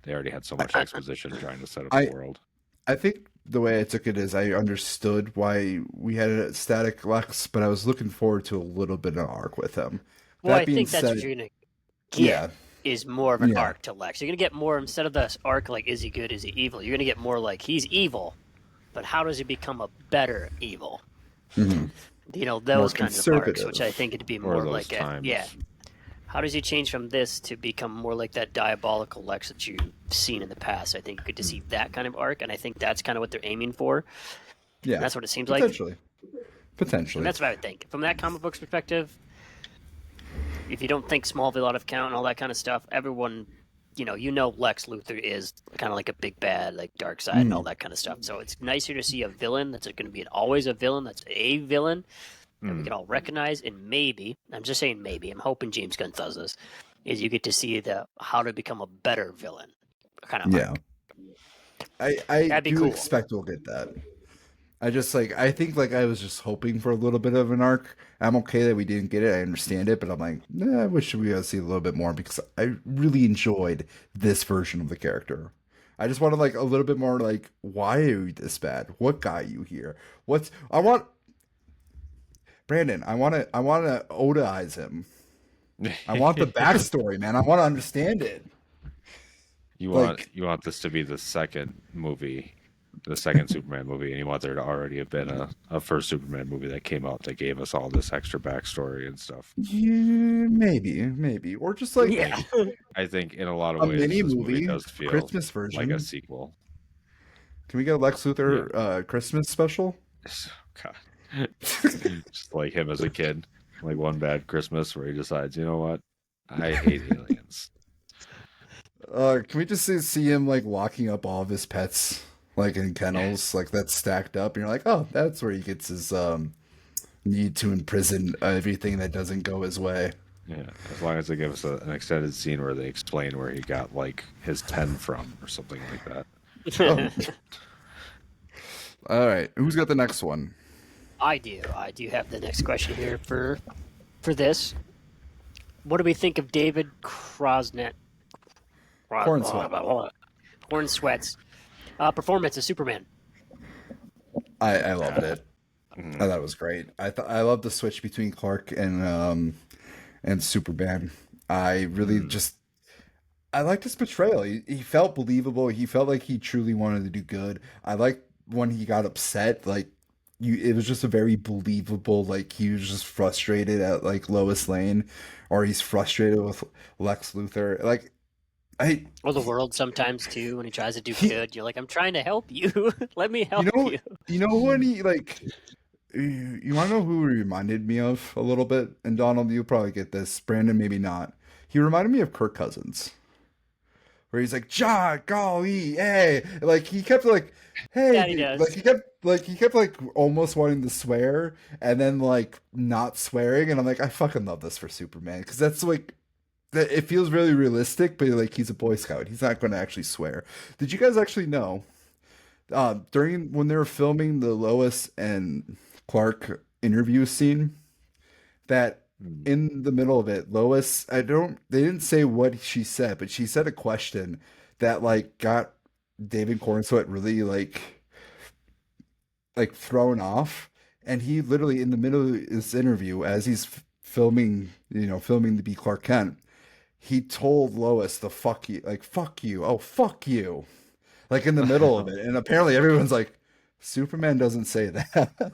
they already had so much exposition trying to set up the world. I think the way I took it is I understood why we had a static Lex, but I was looking forward to a little bit of an arc with him. Well, I think that's what you're going to get is more of an arc to Lex. You're going to get more, instead of this arc like, is he good, is he evil? You're going to get more like, he's evil, but how does he become a better evil? You know, those kinds of arcs, which I think it'd be more like how does he change from this to become more like that diabolical Lex that you've seen in the past? I think you get to see that kind of arc, and I think that's kind of what they're aiming for. Yeah, and that's what it seems like. Potentially. And that's what I would think. From that comic book's perspective, if you don't think Smallville out of count and all that kind of stuff, everyone, you know Lex Luthor is kind of like a big bad, like dark side and all that kind of stuff. So it's nicer to see a villain that's going to be always a villain, that's a villain, that we can all recognize, and maybe, I'm just saying maybe, I'm hoping James Gunn does this, is you get to see how to become a better villain. Kind of arc. I do cool. Expect we'll get that. I think I was just hoping for a little bit of an arc. I'm okay that we didn't get it. I understand it, but I'm like, I wish we got to see a little bit more because I really enjoyed this version of the character. I just wanted like a little bit more like, why are you this bad? What got you here? Brandon, I want to Odaize him. I want the backstory, man. I want to understand it. You want this to be the second movie, the second Superman movie, and you want there to already have been a first Superman movie that came out that gave us all this extra backstory and stuff. Yeah, maybe, or just like I think in a lot of ways, mini this movie does feel Christmas version, like a sequel. Can we get a Lex Luthor Christmas special? God. Just like him as a kid, like one bad Christmas where he decides, you know what, I hate aliens. Can we just see him like locking up all of his pets like in kennels, like that's stacked up, and you're like, oh, that's where he gets his need to imprison everything that doesn't go his way. Yeah, as long as they give us an extended scene where they explain where he got like his pen from or something like that. All right, who's got the next one? I do have the next question here for this. What do we think of David Crosnet? Hornsweat's performance as Superman? I loved it. I thought it was great. I loved the switch between Clark and Superman. I really just I liked his portrayal. He felt believable. He felt like he truly wanted to do good. I liked when he got upset. Like it was just a very believable. Like he was just frustrated at like Lois Lane, or he's frustrated with Lex Luthor. Like or the world sometimes too. When he tries to do good, you're like, I'm trying to help you. Let me help you. You know when he like. You want to know who he reminded me of a little bit? And Donald, you'll probably get this. Brandon, maybe not. He reminded me of Kirk Cousins, where he's like, "Ja, golly, hey!" Like he kept like, "Hey," yeah, he does. he kept like almost wanting to swear, and then like not swearing. And I'm like, I fucking love this for Superman because that's like, it feels really realistic. But like, he's a Boy Scout. He's not going to actually swear. Did you guys actually know? During when they were filming the Lois and Clark interview scene, that in the middle of it, Lois, they didn't say what she said, but she said a question that like got David Cornsweet really like thrown off. And he literally in the middle of this interview, as he's filming, filming to be Clark Kent, he told Lois the fuck you, like fuck you, oh fuck you, like in the middle of it. And apparently everyone's like, Superman doesn't say that.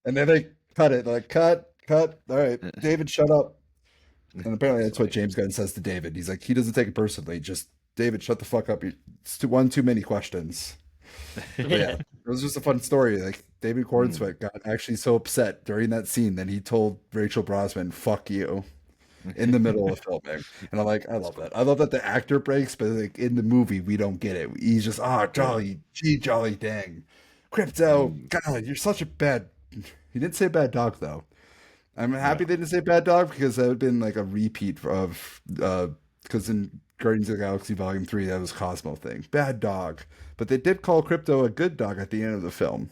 And then they cut it. They're like, cut. All right, David, shut up. And apparently that's what James Gunn says to David. He's like, he doesn't take it personally. Just, David, shut the fuck up. It's too many questions. But yeah, it was just a fun story. Like, David Cornsweet got actually so upset during that scene that he told Rachel Brosnahan, fuck you, in the middle of filming. And I'm like, I love that. I love that the actor breaks, but like in the movie, we don't get it. He's just, jolly, jolly dang. Crypto, God, you're such a bad... He didn't say bad dog, though. I'm happy they didn't say bad dog, because that would have been like a repeat of... because in Guardians of the Galaxy Volume 3, that was Cosmo thing. Bad dog. But they did call Crypto a good dog at the end of the film,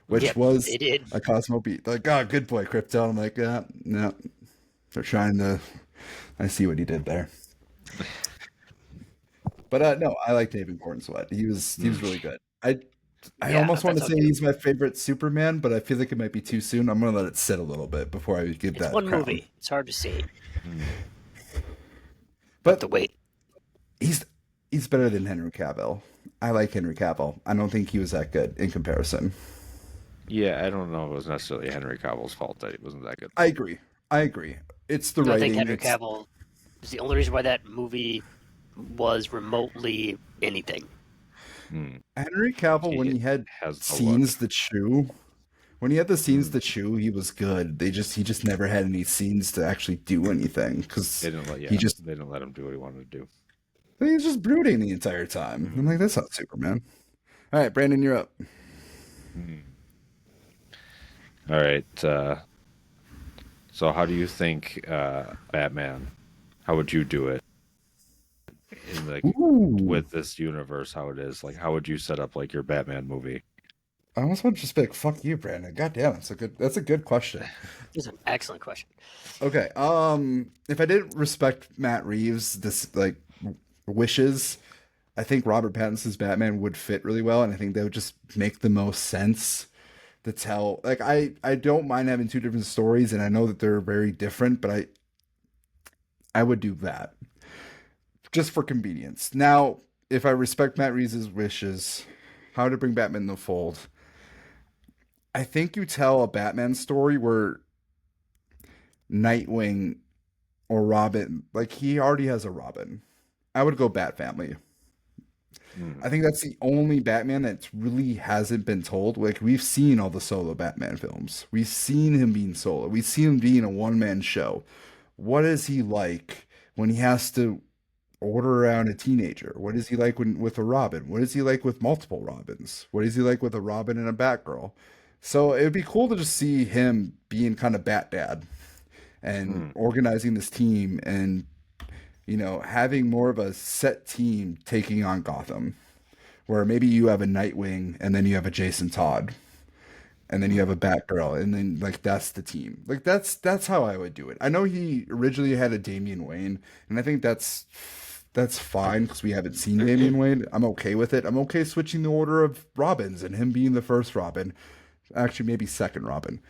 which was a Cosmo beat. Like, good boy, Crypto. I'm like, no. They're trying to... I see what he did there. But no, I like David Cornsweet. He was really good. I almost want to say he's my favorite Superman, but I feel like it might be too soon. I'm going to let it sit a little bit before I give that. It's one movie. It's hard to see. But the wait. He's better than Henry Cavill. I like Henry Cavill. I don't think he was that good in comparison. Yeah, I don't know if it was necessarily Henry Cavill's fault that he wasn't that good. I agree. It's the writing. I think Henry Cavill is the only reason why that movie was remotely anything. Henry Cavill, when he had scenes to chew, he was good. He just never had any scenes to actually do anything, because they didn't let him do what he wanted to do. He was just brooding the entire time. I'm like, that's not Superman. All right, Brandon, you're up. All right. So how do you think Batman? How would you do it? With this universe, how it is, like, how would you set up like your Batman movie? I almost want to just be like, fuck you, Brandon. God damn, that's a good question. It's an excellent question. Okay. If I didn't respect Matt Reeves' wishes, I think Robert Pattinson's Batman would fit really well, and I think that would just make the most sense to tell. Like, I don't mind having two different stories, and I know that they're very different, but I would do that just for convenience. Now, if I respect Matt Reeves' wishes, how to bring Batman in the fold, I think you tell a Batman story where Nightwing or Robin, like, he already has a Robin. I would go Bat Family. I think that's the only Batman that really hasn't been told. Like, we've seen all the solo Batman films. We've seen him being solo. We've seen him being a one-man show. What is he like when he has to order around a teenager? What is he like with a Robin? What is he like with multiple Robins? What is he like with a Robin and a Batgirl? So it would be cool to just see him being kind of Bat Dad and organizing this team, and having more of a set team taking on Gotham, where maybe you have a Nightwing and then you have a Jason Todd. and then you have a Batgirl, and then like that's the team. Like that's how I would do it. I know he originally had a Damian Wayne, and I think that's fine because we haven't seen Damian Wayne. I'm okay with it. I'm okay switching the order of Robins and him being the first Robin, actually maybe second Robin,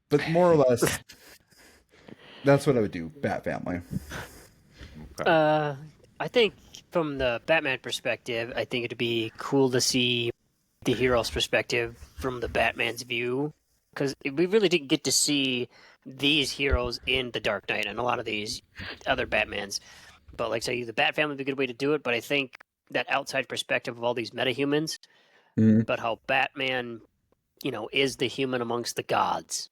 but more or less that's what I would do. Bat Family. Okay. I think from the Batman perspective, I think it'd be cool to see the hero's perspective from the Batman's view, because we really didn't get to see these heroes in the Dark Knight and a lot of these other Batmans. But like say, the Bat Family would be a good way to do it. But I think that outside perspective of all these metahumans, but how Batman, is the human amongst the gods,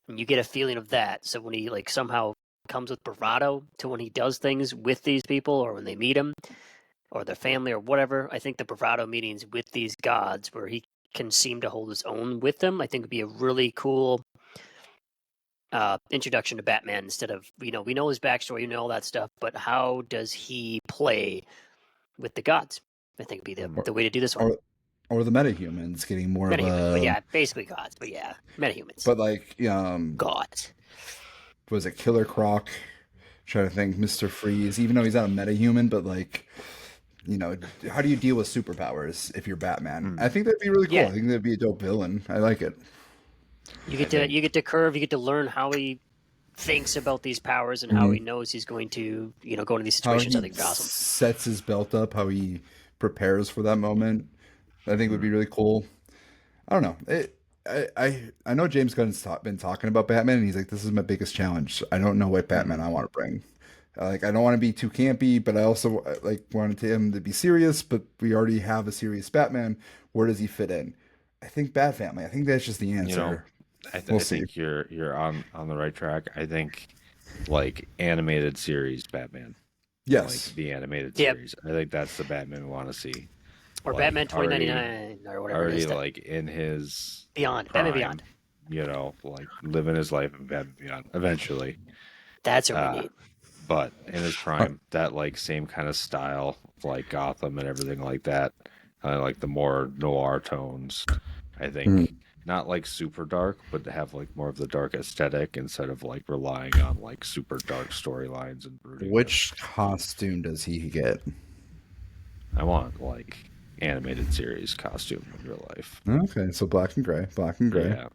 and you get a feeling of that. So when he like somehow comes with bravado to when he does things with these people or when they meet him or their family or whatever, I think the bravado meetings with these gods where he can seem to hold his own with them, I think would be a really cool introduction to Batman instead of, we know his backstory, all that stuff, but how does he play with the gods? I think would be the way to do this one. Or the metahumans getting more of a... But yeah, basically gods, but yeah, metahumans. But like, gods. Was it Killer Croc? Trying to think, Mr. Freeze, even though he's not a metahuman, but like, how do you deal with superpowers if you're Batman? I think that'd be really cool. Yeah. I think that'd be a dope villain. I like it. You get to curve. You get to learn how he thinks about these powers and how he knows he's going to, go into these situations. I think it's awesome. Sets his belt up, how he prepares for that moment. I think would be really cool. I don't know. I know James Gunn's been talking about Batman, and he's like, "This is my biggest challenge. I don't know what Batman I want to bring. Like, I don't want to be too campy, but I also like wanted him to be serious. But we already have a serious Batman. Where does he fit in? I think Bat Family. I think that's just the answer. I think you're on the right track. I think like animated series Batman. Yes, like the animated series. I think that's the Batman we want to see. Or like Batman 2099 or whatever. Already like in his Beyond, prime, Batman Beyond. Like living his life in Batman Beyond eventually. That's what we need. But in his prime, that like same kind of style, like Gotham and everything like that, like the more noir tones. I think not like super dark, but to have like more of the dark aesthetic instead of like relying on like super dark storylines and brooding. Which costume does he get? I want like animated series costume in real life. Okay, so black and gray. Yeah.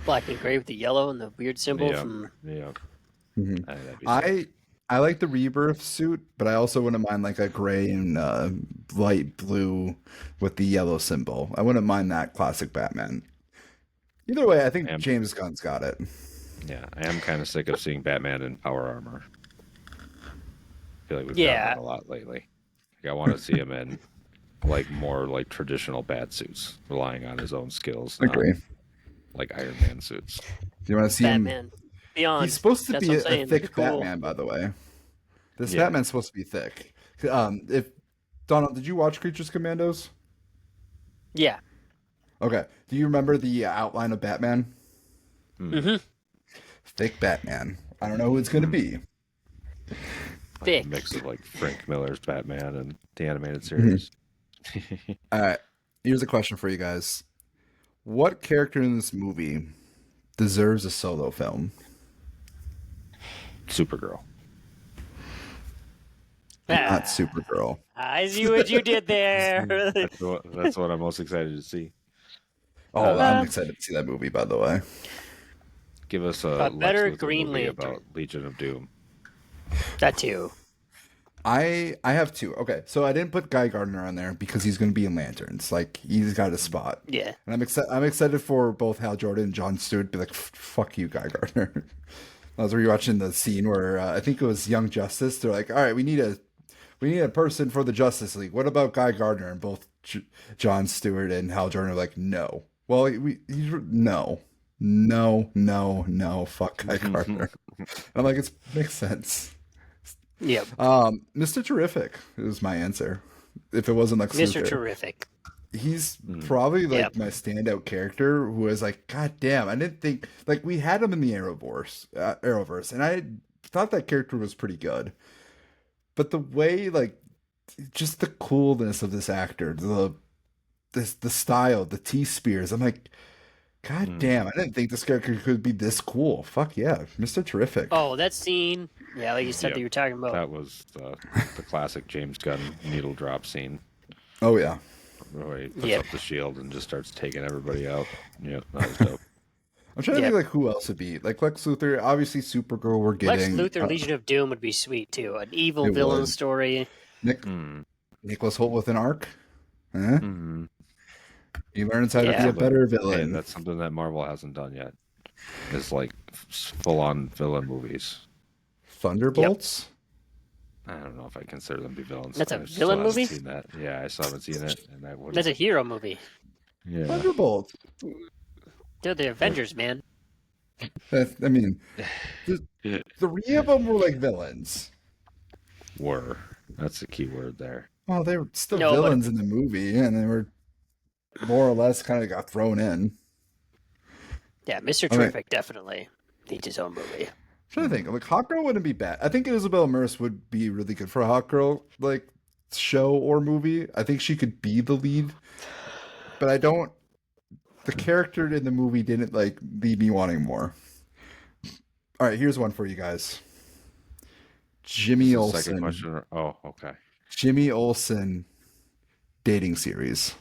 Black and gray with the yellow and the weird symbol from... Yeah. I like the Rebirth suit, but I also wouldn't mind like a gray and light blue with the yellow symbol. I wouldn't mind that classic Batman. Either way, I think James Gunn's got it. Yeah, I am kind of sick of seeing Batman in power armor. I feel like we've done that a lot lately. Like, I want to see him in like more like traditional bat suits, relying on his own skills. Agree. Like Iron Man suits. Do you want to see Batman him? Beyond. He's supposed to be a thick Batman, by the way. This Batman's supposed to be thick. If Donald, did you watch Creatures Commandos? Yeah. Okay. Do you remember the outline of Batman? Mm-hmm. Thick Batman. I don't know who it's going to be. Thick. Like a mix of like Frank Miller's Batman and the animated series. All right. Here's a question for you guys. What character in this movie deserves a solo film? Supergirl. Not Supergirl. I see what you did there. That's what I'm most excited to see. Oh, I'm excited to see that movie, by the way. Give us a better Green movie Lantern about Legion of Doom. That too. I have two. Okay, so I didn't put Guy Gardner on there because he's going to be in Lanterns. Like, he's got a spot. Yeah. And I'm excited for both Hal Jordan and Jon Stewart to be like, fuck you, Guy Gardner. I was rewatching the scene where I think it was Young Justice. They're like, all right, we need a person for the Justice League. What about Guy Gardner? And both Jon Stewart and Hal Jordan are like, no. Well, no. Fuck Guy Gardner. I'm like, it makes sense. Yep. Mr. Terrific is my answer. If it wasn't like Mr. Terrific. He's probably like my standout character who is like, God damn, I didn't think like we had him in the Arrowverse, and I thought that character was pretty good. But the way like just the coolness of this actor, the style, the T-spears, I'm like, God damn, I didn't think this character could be this cool. Fuck yeah, Mr. Terrific. Oh, that scene. Yeah, like you said that you were talking about. That was the classic James Gunn needle drop scene. Oh yeah. Where he puts up the shield and just starts taking everybody out. Yeah, that was dope. I'm trying to think like who else would be like Lex Luthor. Obviously, Supergirl. We're getting Lex Luthor, Legion of Doom would be sweet too. An evil villain story. Nicholas Hoult with an arc. Huh? He learns how to be a better villain. Hey, that's something that Marvel hasn't done yet. It's like full-on villain movies. Thunderbolts. I don't know if I consider them to be villains. That's a villain movie? Seen that. Yeah, I still haven't seen it. And That's a hero movie. Yeah. Thunderbolts. They're the Avengers, man. I mean, the three of them were like villains. That's the key word there. Well, they were still villains in the movie, and they were more or less kind of got thrown in. Yeah, Mr. Terrific definitely needs his own movie. I'm trying to think, like Hawkgirl wouldn't be bad. I think Isabel Merce would be really good for a Hawkgirl like show or movie. I think she could be the lead, but I don't. The character in the movie didn't like leave me wanting more. All right, here's one for you guys. Jimmy Olsen. Second question. Oh, okay. Jimmy Olsen dating series.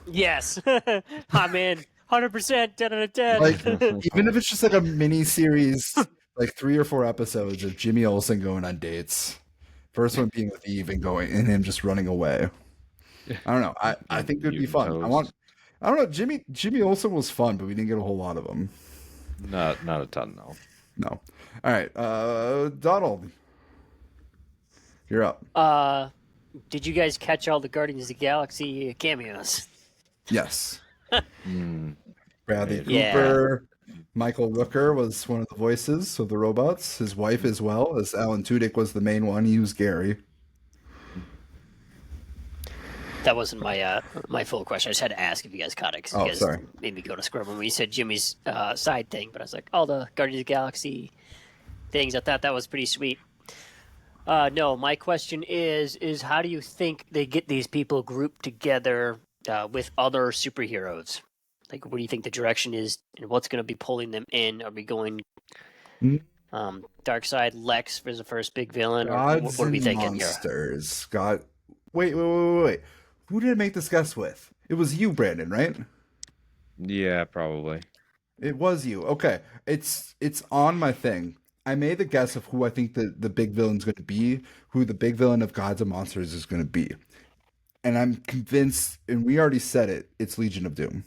Yes, I'm in 100%. 10 out of 10. Like, even if it's just like a mini series, like 3 or 4 episodes of Jimmy Olsen going on dates. First one being with Eve and him just running away. I don't know. I think it would be fun. I don't know. Jimmy Olsen was fun, but we didn't get a whole lot of them. Not a ton, no. No. All right, Donald, you're up. Did you guys catch all the Guardians of the Galaxy cameos? Yes. Bradley Cooper, Michael Rooker was one of the voices of the robots. His wife as well, as Alan Tudyk was the main one. He was Gary. That wasn't my full question. I just had to ask if you guys caught it because you guys made me go to Scrub when you said Jimmy's side thing. But I was like, all the Guardians of the Galaxy things. I thought that was pretty sweet. No, my question is how do you think they get these people grouped together with other superheroes? Like, what do you think the direction is, and what's going to be pulling them in? Are we going Darkseid, Lex for the first big villain, or what are we thinking monsters. here? Wait. Who did I make this guess with? It was you, Brandon, right? Yeah, probably. It was you. Okay, it's on my thing. I made the guess of who I think the big villain's going to be, who the big villain of Gods and Monsters is going to be. And I'm convinced, and we already said it, it's Legion of Doom.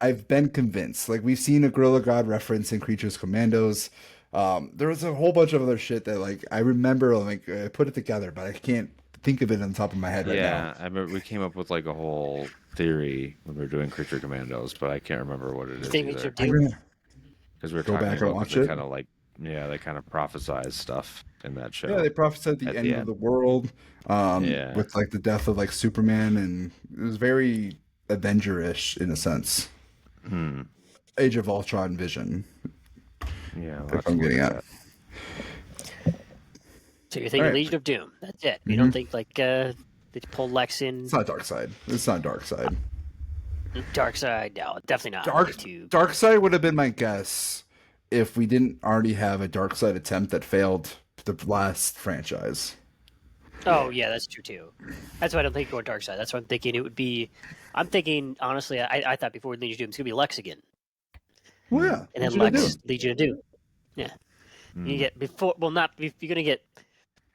I've been convinced. Like, we've seen a Gorilla God reference in Creatures Commandos. There was a whole bunch of other shit that, like, I remember, like, I put it together, but I can't think of it on the top of my head right now. Yeah, I remember we came up with, like, a whole theory when we were doing Creature Commandos, but I can't remember what it is either. Because we were talking about they kind of like, they kind of prophesize stuff in that show. Yeah, they prophesied the end of the world with like the death of like Superman, and it was very Avenger-ish in a sense. Age of Ultron vision. Yeah, if I'm getting at. So you're thinking Legion of Doom? That's it. You don't think like they pull Lex in? It's not Darkseid. It's not Darkseid. Darkseid, no, definitely not. Darkseid would have been my guess if we didn't already have a Darkseid attempt that failed the last franchise. Oh yeah, that's true too. That's why I don't think going Darkseid. That's why I'm thinking it would be. I'm thinking honestly, I thought before Legion of Doom it's gonna be Lex again. Well, yeah, and then Legion of Doom. Yeah, you get before. Well, not you're gonna get.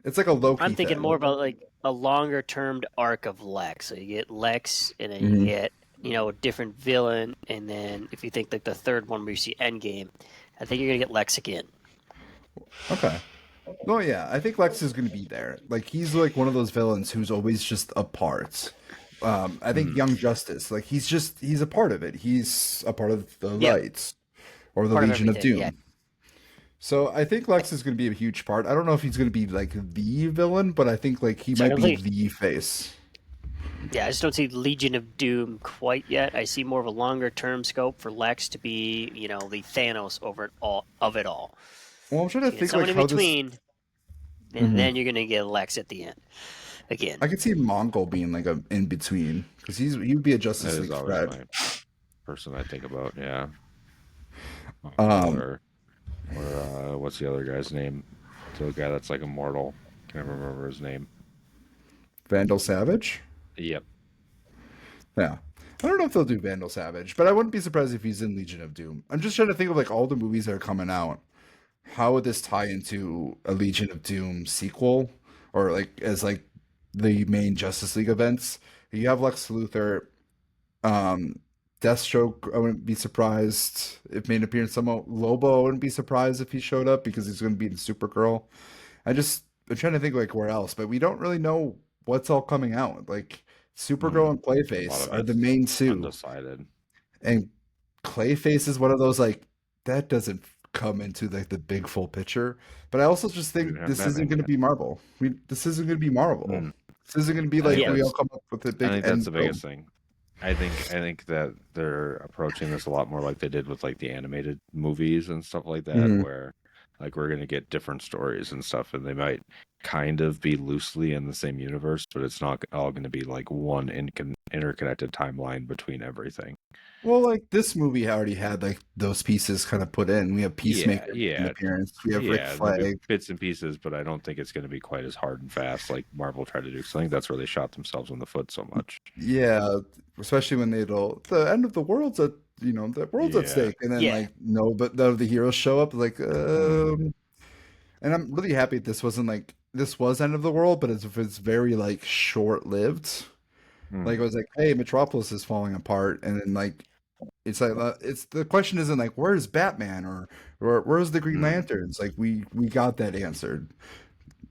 It's like a Loki. I'm thinking more about like a longer termed arc of Lex. So you get Lex, and then you get a different villain, and then if you think like the third one where you see Endgame, I think you're gonna get Lex again. Okay. Oh yeah, I think Lex is gonna be there. Like he's like one of those villains who's always just a part. I think Young Justice, like he's a part of it. He's a part of the Lights or the Legion of Doom. Yeah. So I think Lex is going to be a huge part. I don't know if he's going to be like the villain, but I think like he might be the face. Yeah, I just don't see Legion of Doom quite yet. I see more of a longer term scope for Lex to be, the Thanos of it all. Well, I'm trying to think someone like in between, and then you're going to get Lex at the end. again. I could see Mongol being like a in between because he'd be a Justice League threat. My person I think about. Yeah. Um, or what's the other guy's name? The guy that's like immortal. Can't remember his name. Vandal Savage. Yep. Yeah. I don't know if they'll do Vandal Savage, but I wouldn't be surprised if he's in Legion of Doom. I'm just trying to think of like all the movies that are coming out. How would this tie into a Legion of Doom sequel, or like as like the main Justice League events? You have Lex Luthor, um, Deathstroke. I wouldn't be surprised if made an appearance. Somehow Lobo. I wouldn't be surprised if he showed up because he's going to be in Supergirl. I'm trying to think like where else, but we don't really know what's all coming out. Like Supergirl and Clayface are the main two. Undecided. And Clayface is one of those like that doesn't come into like the big full picture. But I also just think this isn't going to be Marvel. This isn't going to be Marvel. This isn't going to be like we all come up with a big. I think that's the biggest thing. I think that they're approaching this a lot more like they did with like the animated movies and stuff like that, where like we're gonna get different stories and stuff, and they might kind of be loosely in the same universe, but it's not all going to be like one interconnected timeline between everything. Well, like this movie already had like those pieces kind of put in. We have Peacemaker in appearance. We have Rick Flag, bits and pieces, but I don't think it's going to be quite as hard and fast like Marvel tried to do. So I think that's where they shot themselves in the foot so much. Yeah, especially when the end of the world's at the world's at stake, and then like no, but none of the heroes show up. Like, and I'm really happy this wasn't like this was end of the world, but it's very like short lived. Like it was like, hey, Metropolis is falling apart, and then like it's like it's the question isn't like where's Batman or where's the Green Lanterns? Like we got that answered.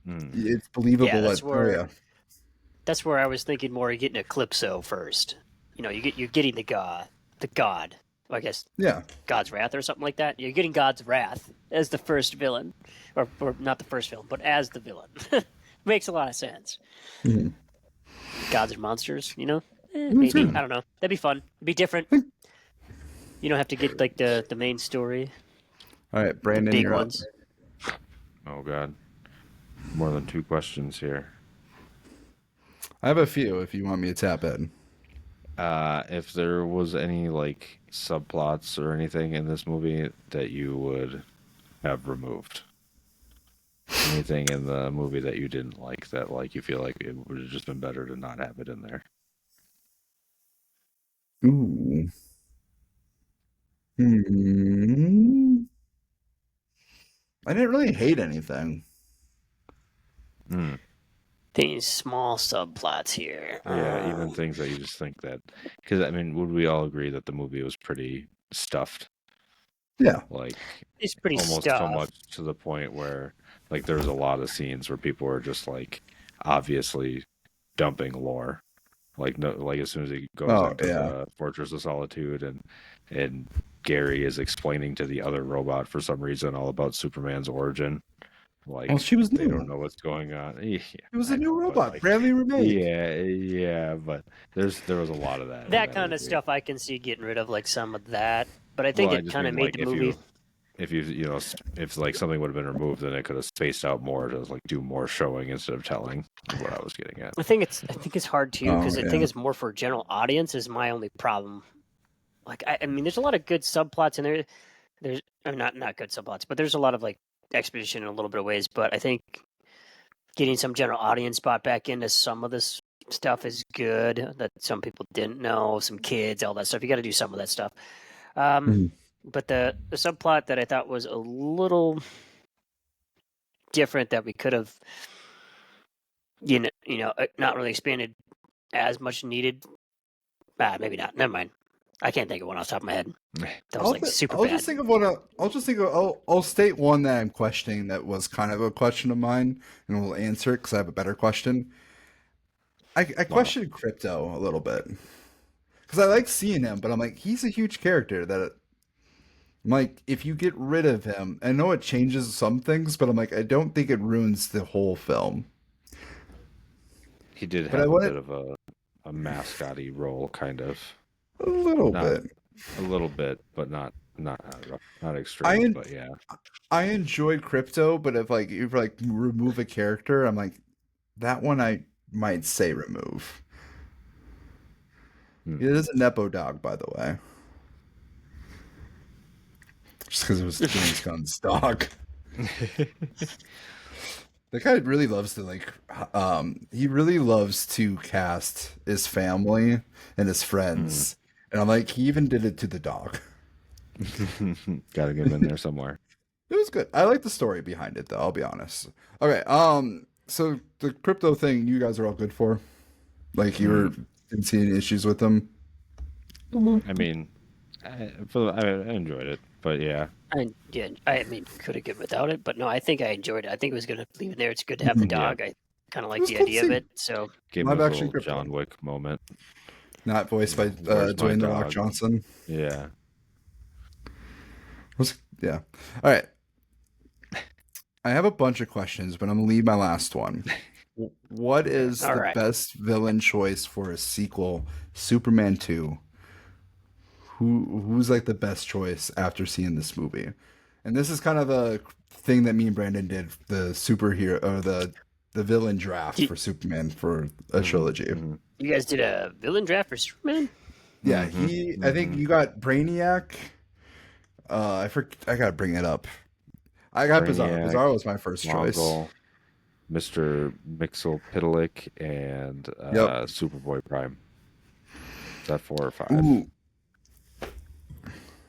It's believable. Yeah, that's where I was thinking more. You're getting Eclipso first. You're getting the god. I guess. Yeah. God's Wrath or something like that. You're getting God's Wrath as the first villain, or not the first villain, but as the villain. Makes a lot of sense. Mm-hmm. Gods and monsters, maybe. I don't know. That'd be fun. It'd be different. You don't have to get like the main story. All right, Brandon, big ones. Oh God, more than 2 questions here. I have a few. If you want me to tap in. If there was any like subplots or anything in this movie that you would have removed. Anything in the movie that you didn't like that like you feel like it would have just been better to not have it in there? Ooh. I didn't really hate anything. These small subplots here. Yeah, even things that you just think that... Because, I mean, would we all agree that the movie was pretty stuffed? Yeah. Like, it's pretty almost stuffed. So much to the point where, like, there was a lot of scenes where people were just, like, obviously dumping lore. Like, no, like as soon as he goes into the Fortress of Solitude and Gary is explaining to the other robot for some reason all about Superman's origin. Like, well, she was new. They don't know what's going on. Yeah, it was a new robot, like, Bradley remade. Yeah, but there was a lot of that. That kind of stuff I can see getting rid of, like some of that. But I think it kind of made the movie. If like something would have been removed, then it could have spaced out more to like do more showing instead of telling. Is what I was getting at. I think it's hard too because I think it's more for general audience. Is my only problem. Like I mean, there's a lot of good subplots in there. There's not good subplots, but there's a lot of like exposition in a little bit of ways. But I think getting some general audience brought back into some of this stuff is good. That some people didn't know, some kids, all that stuff. You got to do some of that stuff. But the subplot that I thought was a little different that we could have, not really expanded as much needed. Maybe not. Never mind. I can't think of one off the top of my head. That was super bad. I'll just think of one. I'll state one that I'm questioning that was kind of a question of mine, and we'll answer it because I have a better question. I questioned Crypto a little bit because I like seeing him, but I'm like, he's a huge character that. I'm like, if you get rid of him, I know it changes some things, but I'm like, I don't think it ruins the whole film. He did have a bit of a mascot-y role, kind of. A little bit, but not extreme. But yeah, I enjoyed Crypto, but if you remove a character, I'm like, that one I might say remove. It is a Nepo dog, by the way. Just because it was James Gunn's dog. The guy really loves to he really loves to cast his family and his friends. And I'm like, he even did it to the dog. Gotta get him in there somewhere. It was good. I like the story behind it, though. I'll be honest. Okay. So the crypto thing, you guys are all good for? Like, didn't see any issues with them? I mean, I enjoyed it, but yeah. I mean, could have given without it, but no, I think I enjoyed it. I think it was going to leave it there. It's good to have the dog. I kind of like the idea of it. So gave him a little John Wick moment. Not voiced by Dwayne The Rock Johnson. Yeah. Yeah. All right. I have a bunch of questions, but I'm gonna leave my last one. What is the best villain choice for a sequel, Superman 2? Who's like the best choice after seeing this movie? And this is kind of the thing that me and Brandon did, the superhero or the villain draft for Superman for a trilogy. You guys did a villain draft for Superman? Yeah, I think you got Brainiac. I gotta bring it up. I got Bizarro. Bizarro was my first choice. Mr. Mxyzptlk and Superboy Prime. Is that 4 or 5? Ooh.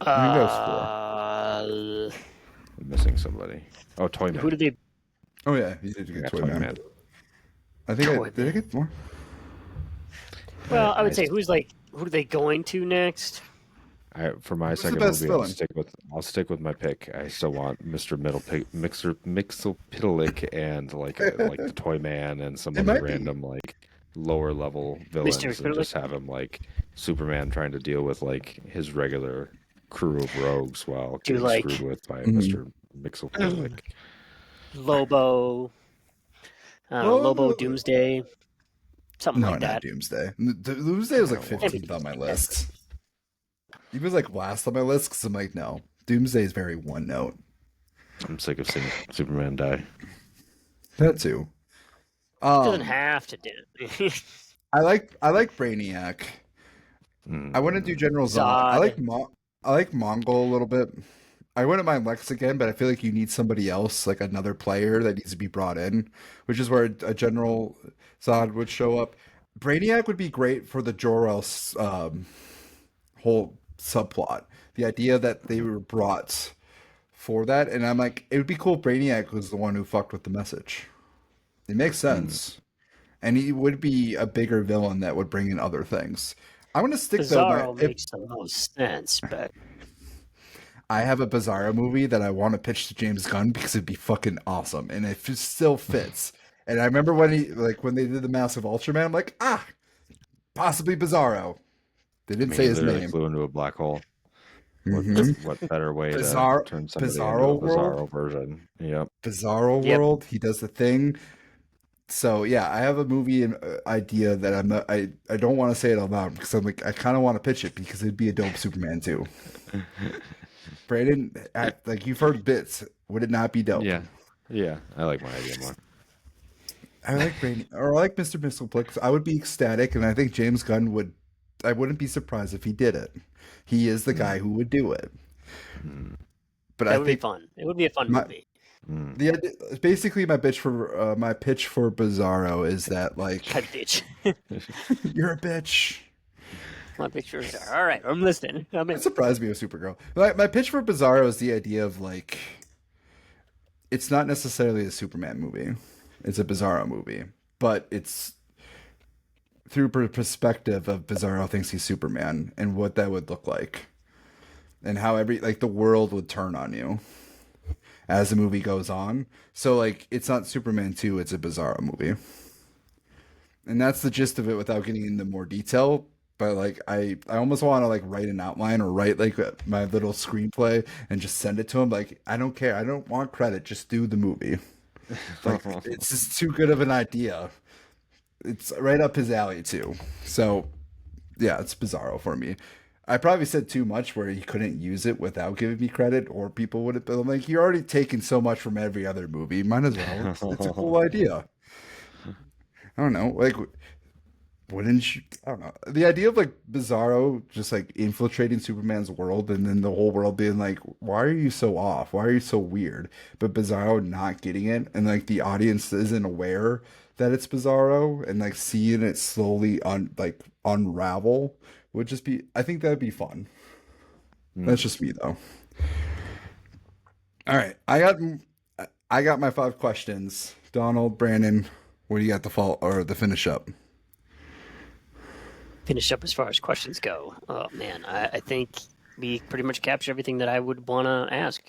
I think that was 4. I'm missing somebody. Oh, Toyman. Who did they? Oh yeah, you did get Toyman. I think did I get more? Well, I would say who are they going to next? For my second movie, I'll stick with my pick. I still want Mr. Mxyzptlk and like the Toy Man and some other random like lower level villains, and just have him like Superman trying to deal with like his regular crew of rogues while getting screwed with by Mr. Mxyzptlk. Lobo, Doomsday, something like that. Not Doomsday. Doomsday was like 15th on my list. He was like last on my list because I'm like, no, Doomsday is very one note. I'm sick of seeing Superman die. That too. Doesn't have to do it. I like Brainiac. I want to do General Zod. I like Mongol a little bit. I wouldn't mind Lex again, but I feel like you need somebody else, like another player that needs to be brought in, which is where a General Zod would show up. Brainiac would be great for the Jor-El whole subplot. The idea that they were brought for that, and I'm like, it would be cool if Brainiac was the one who fucked with the message. It makes sense. And he would be a bigger villain that would bring in other things. I'm going to stick Bizarro makes the most sense, but I have a Bizarro movie that I want to pitch to James Gunn because it'd be fucking awesome, and it still fits. And I remember when they did the Massive Ultraman, I'm like, possibly Bizarro. They didn't say his name. Flew into a black hole. What better way to turn somebody into a Bizarro version? Yep. Bizarro World. He does the thing. So yeah, I have a movie idea that I don't want to say it out loud because I'm like, I kind of want to pitch it because it'd be a dope Superman too. Brandon, like you've heard bits. Would it not be dope? Yeah. I like my idea more. I like Brandon, or I like Mr. Mxyzptlk. I would be ecstatic, and I think James Gunn would. I wouldn't be surprised if he did it. He is the guy who would do it. But that would be fun. It would be a fun movie. Basically, my pitch for Bizarro is that like, bitch. You're a bitch. My picture is all right. I'm listening. It surprised me with Supergirl. My pitch for Bizarro is the idea of like, it's not necessarily a Superman movie. It's a Bizarro movie, but it's through perspective of Bizarro thinks he's Superman and what that would look like, and how the world would turn on you as the movie goes on. So like, it's not Superman 2, it's a Bizarro movie, and that's the gist of it without getting into more detail. But like, I almost want to like write an outline or write like my little screenplay and just send it to him. Like, I don't care. I don't want credit. Just do the movie. Like, it's just too good of an idea. It's right up his alley too. So yeah, it's Bizarro for me. I probably said too much where he couldn't use it without giving me credit, or people would have been like, you're already taking so much from every other movie. Might as well. It's a cool idea. I don't know. Like, wouldn't you? I don't know. The idea of like Bizarro just like infiltrating Superman's world and then the whole world being like, why are you so off? Why are you so weird? But Bizarro not getting it and like the audience isn't aware that it's Bizarro and like seeing it slowly unravel would just be, I think that'd be fun. That's just me though. All right. I got my 5 questions. Donald, Brandon, what do you got the fault or the finish up? Finish up as far as questions go. Oh man, I think we pretty much captured everything that I would want to ask.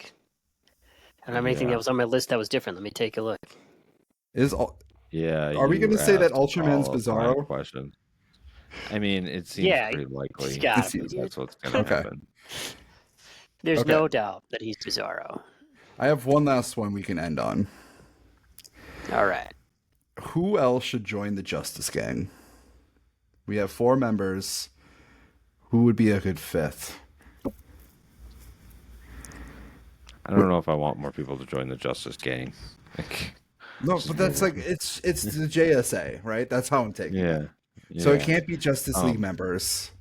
I don't have anything that was on my list that was different. Let me take a look. Are we going to say that Ultraman's Bizarro? Question. I mean, it seems pretty likely that's what's going to happen. There's no doubt that he's Bizarro. I have one last one we can end on. All right. Who else should join the Justice Gang? We have 4 members. Who would be a good 5th? I don't know if I want more people to join the Justice Gang. No, but that's like it's the JSA, right? That's how I'm taking it. Yeah. So it can't be Justice League members.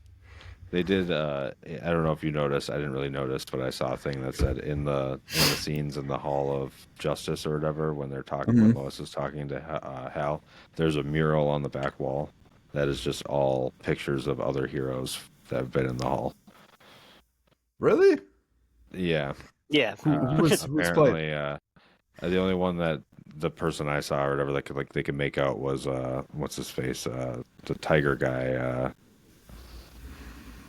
They did. I don't know if you noticed. I didn't really notice, but I saw a thing that said in the scenes in the Hall of Justice or whatever when they're talking, when Lois is talking to Hal, there's a mural on the back wall that is just all pictures of other heroes that have been in the hall. Really? Yeah. Yeah. Who's apparently the only one that the person I saw or whatever that they could make out was what's his face, the tiger guy,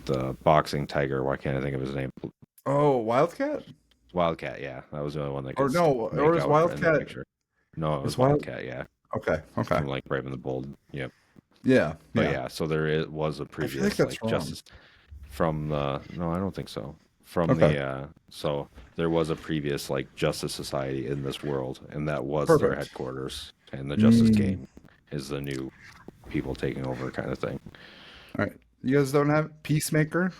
the boxing tiger. Why can't I think of his name? Oh, Wildcat. Wildcat, yeah, that was the only one that. Or no, or was Wildcat? No, it was Wildcat. Yeah. Okay. From like Brave and the Bold. Yep. Yeah. But yeah, so was a previous Justice from the. No, I don't think so. From the so there was a previous like Justice Society in this world, and that was their headquarters, and the Justice Gang is the new people taking over kind of thing. All right, you guys don't have Peacemaker?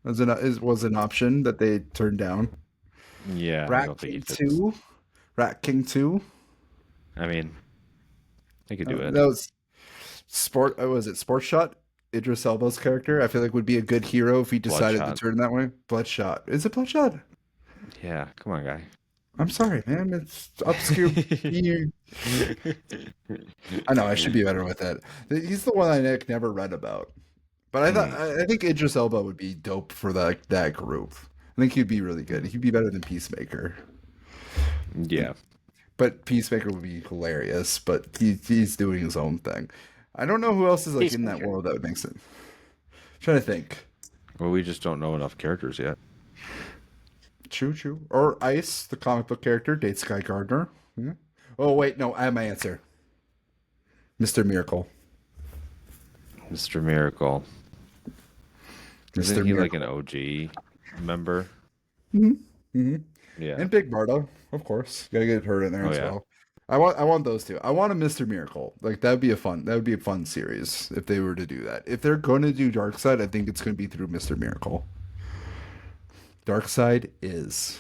Was an option that they turned down? Yeah, Rat King 2. Rat King 2. I mean, they could do it. That was was it Sport Shot? Idris Elba's character, I feel like would be a good hero if he decided to turn that way. Bloodshot. Is it Bloodshot? Yeah, come on, guy. I'm sorry, man. It's obscure. I know I should be better with that. He's the one I never read about, but I think Idris Elba would be dope for that group. I think he'd be really good. He'd be better than Peacemaker. Yeah, but Peacemaker would be hilarious. But he's doing his own thing. I don't know who else is like in that world that would make sense. I'm trying to think. Well, we just don't know enough characters yet. True. Or Ice, the comic book character, dates Sky Gardner. Yeah. Oh wait, no, I have my answer. Mr. Miracle. Mr. Miracle. Isn't he like an OG member? Mm-hmm. Yeah. And Big Barda, of course. Gotta get her in there as well. I want those two. I want a Mr. Miracle. Like that would be a fun series if they were to do that. If they're going to do Darkseid, I think it's going to be through Mr. Miracle. Darkseid is,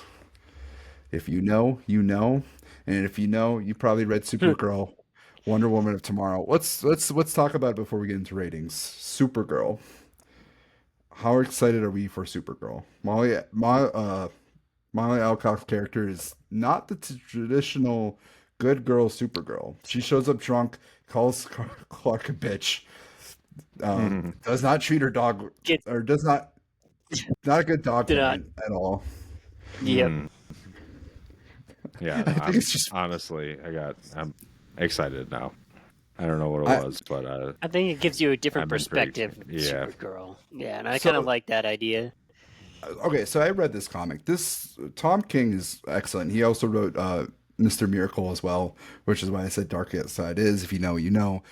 if you know, you know, and if you know, you probably read Supergirl, Wonder Woman of Tomorrow. Let's talk about it before we get into ratings. Supergirl. How excited are we for Supergirl? Molly Alcott's character is not the traditional good girl Supergirl. She shows up drunk, calls Clark a bitch, does not treat her dog, or does not a good dog parent at all. Yep. Yeah, I think it's just honestly, I'm excited now. I don't know what it was, but I think it gives you a different perspective. Supergirl. Yeah, and I kind of like that idea. Okay, so I read this comic. This Tom King is excellent. He also wrote Mr. Miracle as well, which is why I said Darkseid is. If you know, you know.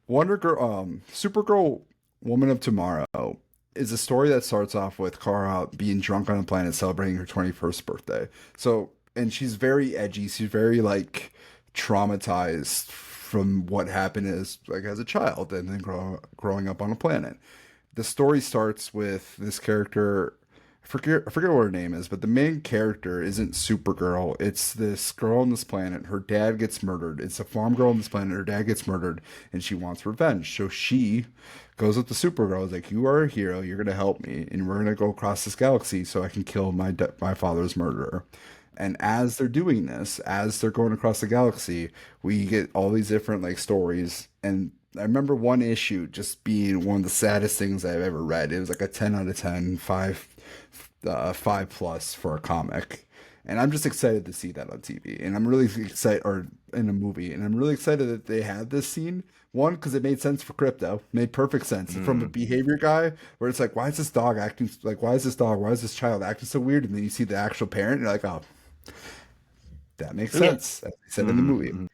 Supergirl, Woman of Tomorrow is a story that starts off with Kara being drunk on a planet celebrating her 21st birthday. So, and she's very edgy. She's very like traumatized from what happened as a child and then growing up on a planet. The story starts with this character. I I forget what her name is, but the main character isn't Supergirl. It's this girl on this planet. Her dad gets murdered. It's a farm girl on this planet. Her dad gets murdered, and she wants revenge. So she goes up to Supergirl. Is like, "You are a hero. You're gonna help me, and we're gonna go across this galaxy so I can kill my father's murderer." And as they're doing this, as they're going across the galaxy, we get all these different like stories. And I remember one issue just being one of the saddest things I've ever read. It was like a 10 out of 10, 5 plus for a comic. And I'm just excited to see that on TV. And I'm really excited, or in a movie. And I'm really excited that they had this scene. One, because it made sense for Crypto. Made perfect sense. From a behavior guy, where it's like, why is this child acting so weird? And then you see the actual parent, and you're like, oh, that makes sense. As they said in the movie.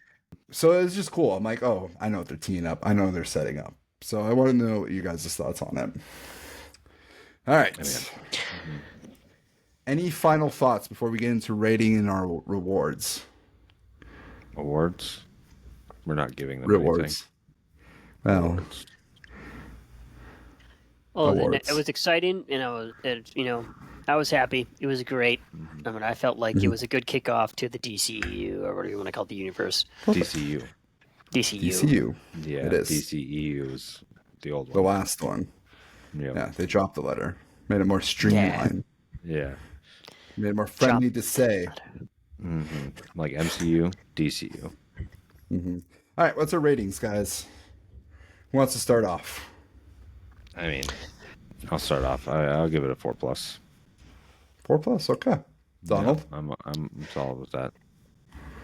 So it's just cool. I'm like, oh, I know what they're teeing up. I know they're setting up. So I want to know what you guys' thoughts on it. All right. Any final thoughts before we get into rating and our rewards? Awards? We're not giving them rewards. Well, it was exciting, and I was happy. It was great. I mean, I felt like it was a good kickoff to the DCU, or what do you want to call it, the universe? DCU. Yeah, it is. DCEU is the old one. The last one. Yep. Yeah, they dropped the letter. Made it more streamlined. Yeah. Made it more friendly to say. Like MCU, DCU. All right, what's our ratings, guys? Who wants to start off? I mean, I'll start off. I'll give it a 4+. 4+, okay. Donald? Yeah, I'm solid with that.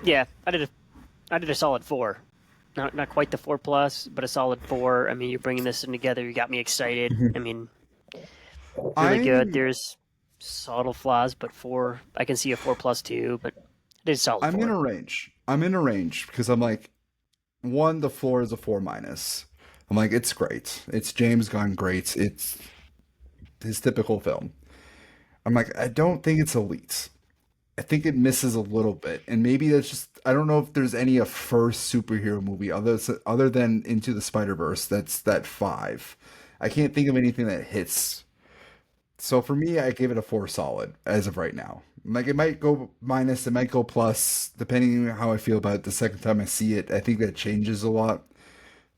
Yeah, I did a solid 4. Not quite the 4+, but a solid 4. I mean, you're bringing this in together. You got me excited. I mean, really good. There's subtle flaws, but 4. I can see a 4+ too, but it is solid. I'm in a range because I'm like, 1, the floor is a 4-. I'm like, it's great. It's James Gunn great. It's his typical film. I'm like, I don't think it's elite. I think it misses a little bit. And maybe that's just, I don't know if there's any first superhero movie other than Into the Spider-Verse that's that 5. I can't think of anything that hits. So for me, I gave it a 4 solid as of right now. Like, it might go minus, it might go plus, depending on how I feel about it the second time I see it. I think that changes a lot.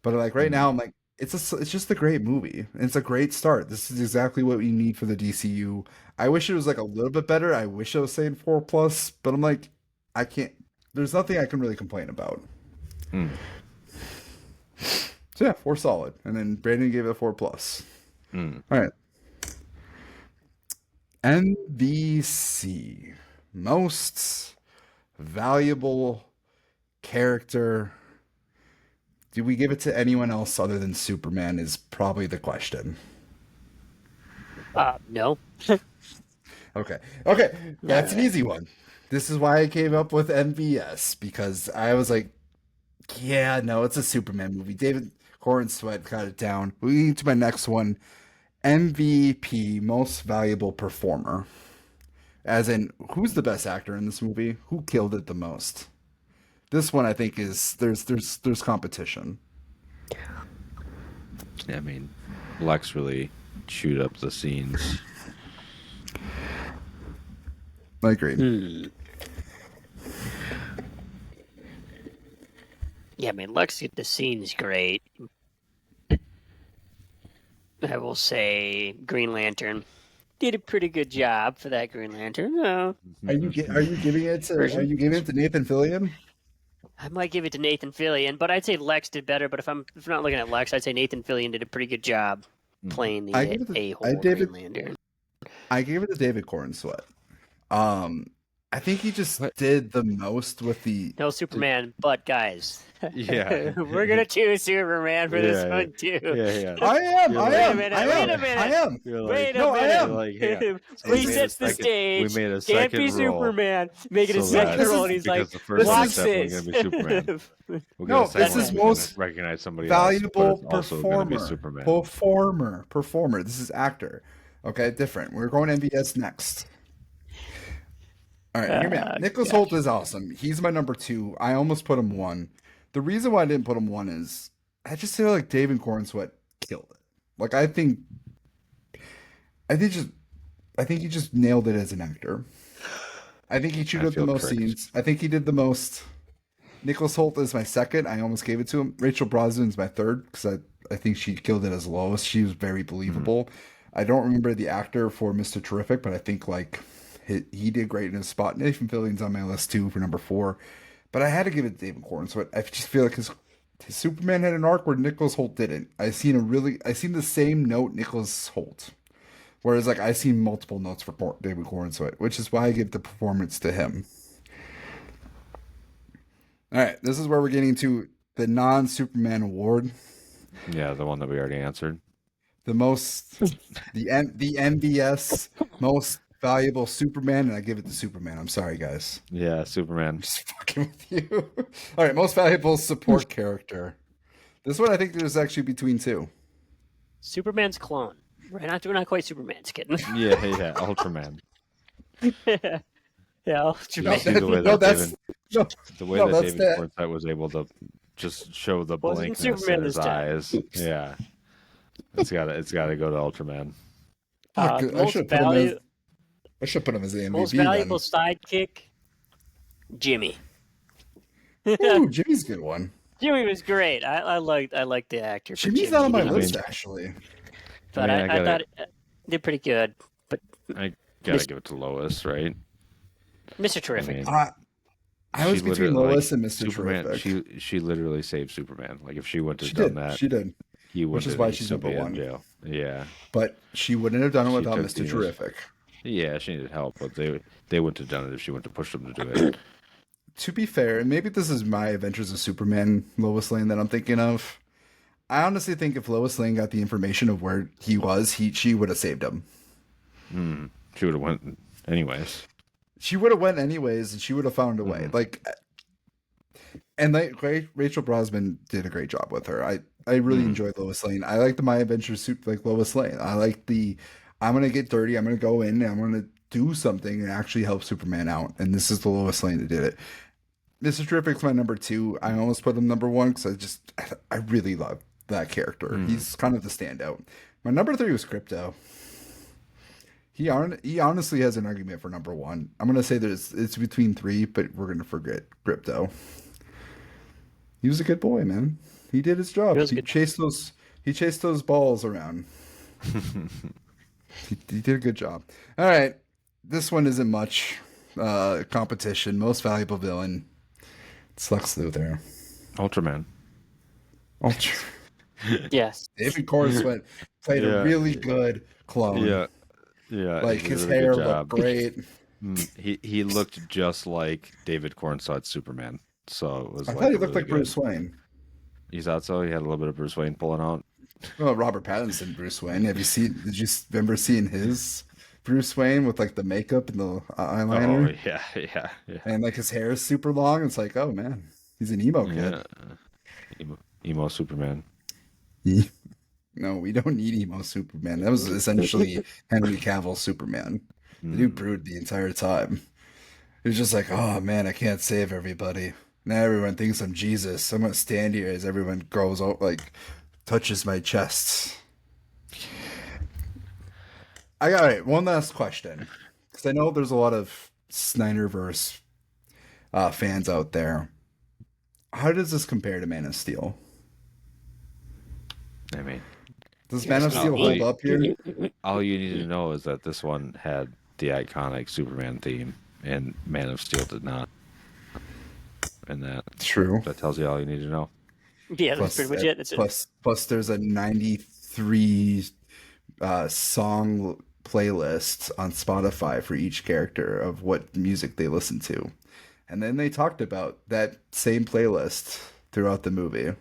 But like right now, I'm like, it's just a great movie. And it's a great start. This is exactly what we need for the DCU. I wish it was like a little bit better. I wish I was saying 4+, but I'm like, I can't. There's nothing I can really complain about. So yeah, 4 solid. And then Brandon gave it a 4+. All right. MVC, most valuable character. Do we give it to anyone else other than Superman is probably the question. No. Okay. That's an easy one. This is why I came up with MVS, because I was like, yeah, no, it's a Superman movie. David Cornsweet got it down. We need to my next one. MVP, most valuable performer. As in, who's the best actor in this movie? Who killed it the most? This one, I think, is there's competition. Yeah, I mean, Lex really chewed up the scenes. I agree. Yeah, I mean, Lex at the scene's great. I will say Green Lantern did a pretty good job for that Green Lantern. No. Are you giving it to Nathan Fillion? I might give it to Nathan Fillion, but I'd say Lex did better. But if I'm not looking at Lex, I'd say Nathan Fillion did a pretty good job playing the a-hole Green Lantern. I gave it to David Cornsweet. I think he just did the most with the... No Superman, but guys. Yeah. We're going to choose Superman for this one, too. Yeah. I am. Wait a minute. Wait a minute. We set the stage. We made a Can't second be role. Superman. Make it a second role. And he's like, watch this. No, this is most recognize somebody valuable else, performer. This is actor. Okay, different. We're going MVS next. All right, hear me out. Nicholas Hoult is awesome. He's my number 2. I almost put him 1. The reason why I didn't put him 1 is I just feel like David Cornsweet killed it. Like, I think just I think he just nailed it as an actor. I think he chewed up the most scenes. I think he did the most. Nicholas Hoult is my second. I almost gave it to him. Rachel Brosnan is my third because I think she killed it as Lois. She was very believable. I don't remember the actor for Mr. Terrific, but I think like he did great in his spot. Nathan Fillion's on my list too for number 4, but I had to give it to David Corn. So I just feel like his Superman had an arc where Nicholas Hoult didn't. I seen the same note Nicholas Hoult, whereas like I seen multiple notes for David Corn, which is why I give the performance to him. All right, this is where we're getting to the non-Superman award. Yeah, the one that we already answered. The MVS most valuable Superman, and I give it to Superman. I'm sorry, guys. Yeah, Superman. I'm just fucking with you. All right, most valuable support character. This one I think there's actually between two. Superman's clone. We're not quite Superman's kidding. Yeah, Ultraman. Yeah, Ultraman. The way that David Forsythe was able to just show the blankness in his eyes. Yeah. It's gotta go to Ultraman. I should put him as the MVP. Most valuable sidekick, Jimmy. Ooh, Jimmy's a good one. Jimmy was great. I liked the actor. Jimmy's not on my list actually. But I thought it did pretty good. But I gotta give it to Lois, right? Mr. Terrific. I was between Lois and Mr. Superman. Terrific. She literally saved Superman. Like if she wouldn't have done that, she did. Which is why she's number 1. Jail. Yeah, but she wouldn't have done it without Mr. Terrific. Yeah, she needed help, but they wouldn't have done it if she wouldn't have pushed them to do it. To be fair, and maybe this is my Adventures of Superman Lois Lane that I'm thinking of. I honestly think if Lois Lane got the information of where he was, she would have saved him. She would have went anyways. She would have went anyways, and she would have found a way. Rachel Brosnan did a great job with her. I really enjoyed Lois Lane. I like the My Adventures suit like Lois Lane. I like I'm gonna get dirty. I'm gonna go in and I'm gonna do something and actually help Superman out. And this is the Lois Lane that did it. Mr. Terrific's my number 2. I almost put him number 1 because I really love that character. He's kind of the standout. My number 3 was Crypto. He honestly has an argument for number 1. I'm gonna say it's between 3, but we're gonna forget Crypto. He was a good boy, man. He did his job. He chased those balls around. he did a good job. All right, this one isn't much competition. Most valuable villain. It's Lex Luthor. Ultraman. Yes. David Corn played a really good clone. Yeah. Like his hair looked great. He looked just like David Cornstalk's Superman. So it was. I thought he looked like Bruce Wayne. You thought so? He had a little bit of Bruce Wayne pulling out. Well, Robert Pattinson, Bruce Wayne. Did you remember seeing his Bruce Wayne with like the makeup and the eyeliner? Oh yeah. And like his hair is super long. It's like, oh man, he's an emo kid. Yeah. Emo Superman. No, we don't need emo Superman. That was essentially Henry Cavill's Superman. The dude brewed the entire time. It was just like, oh man, I can't save everybody. Now everyone thinks I'm Jesus. I'm gonna stand here as everyone grows out, like touches my chest. All right, one last question, because I know there's a lot of Snyderverse fans out there. How does this compare to Man of Steel? I mean, does Man of Steel hold up here? All you need to know is that this one had the iconic Superman theme, and Man of Steel did not. And that tells you all you need to know. Yeah, that's pretty much it. That's plus, there's a 93 song playlist on Spotify for each character of what music they listen to, and then they talked about that same playlist throughout the movie.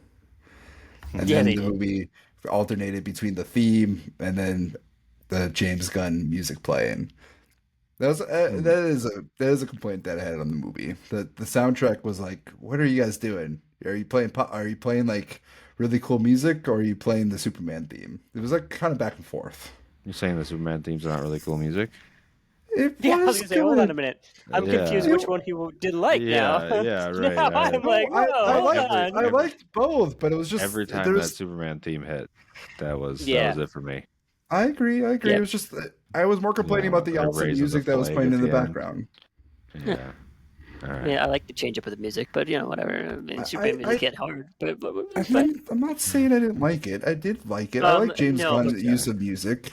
And then the movie alternated between the theme and then the James Gunn music playing. That is a complaint that I had on the movie. The soundtrack was like, what are you guys doing? Are you playing like really cool music, or are you playing the Superman theme? It was like kind of back and forth. You're saying the Superman theme's not really cool music? I was gonna say, hold on a minute. I'm confused which one he didn't like now. Yeah, right. I'm like, I liked both, but it was just every time that Superman theme hit, that was it for me. I agree. Yeah. It was just I was more complaining about the awesome music that was playing in the background. Yeah. All right. Yeah, I like the change up of the music, but whatever. I mean, Superman music get hard, but I'm not saying I didn't like it. I did like it. I like James Gunn's use of music.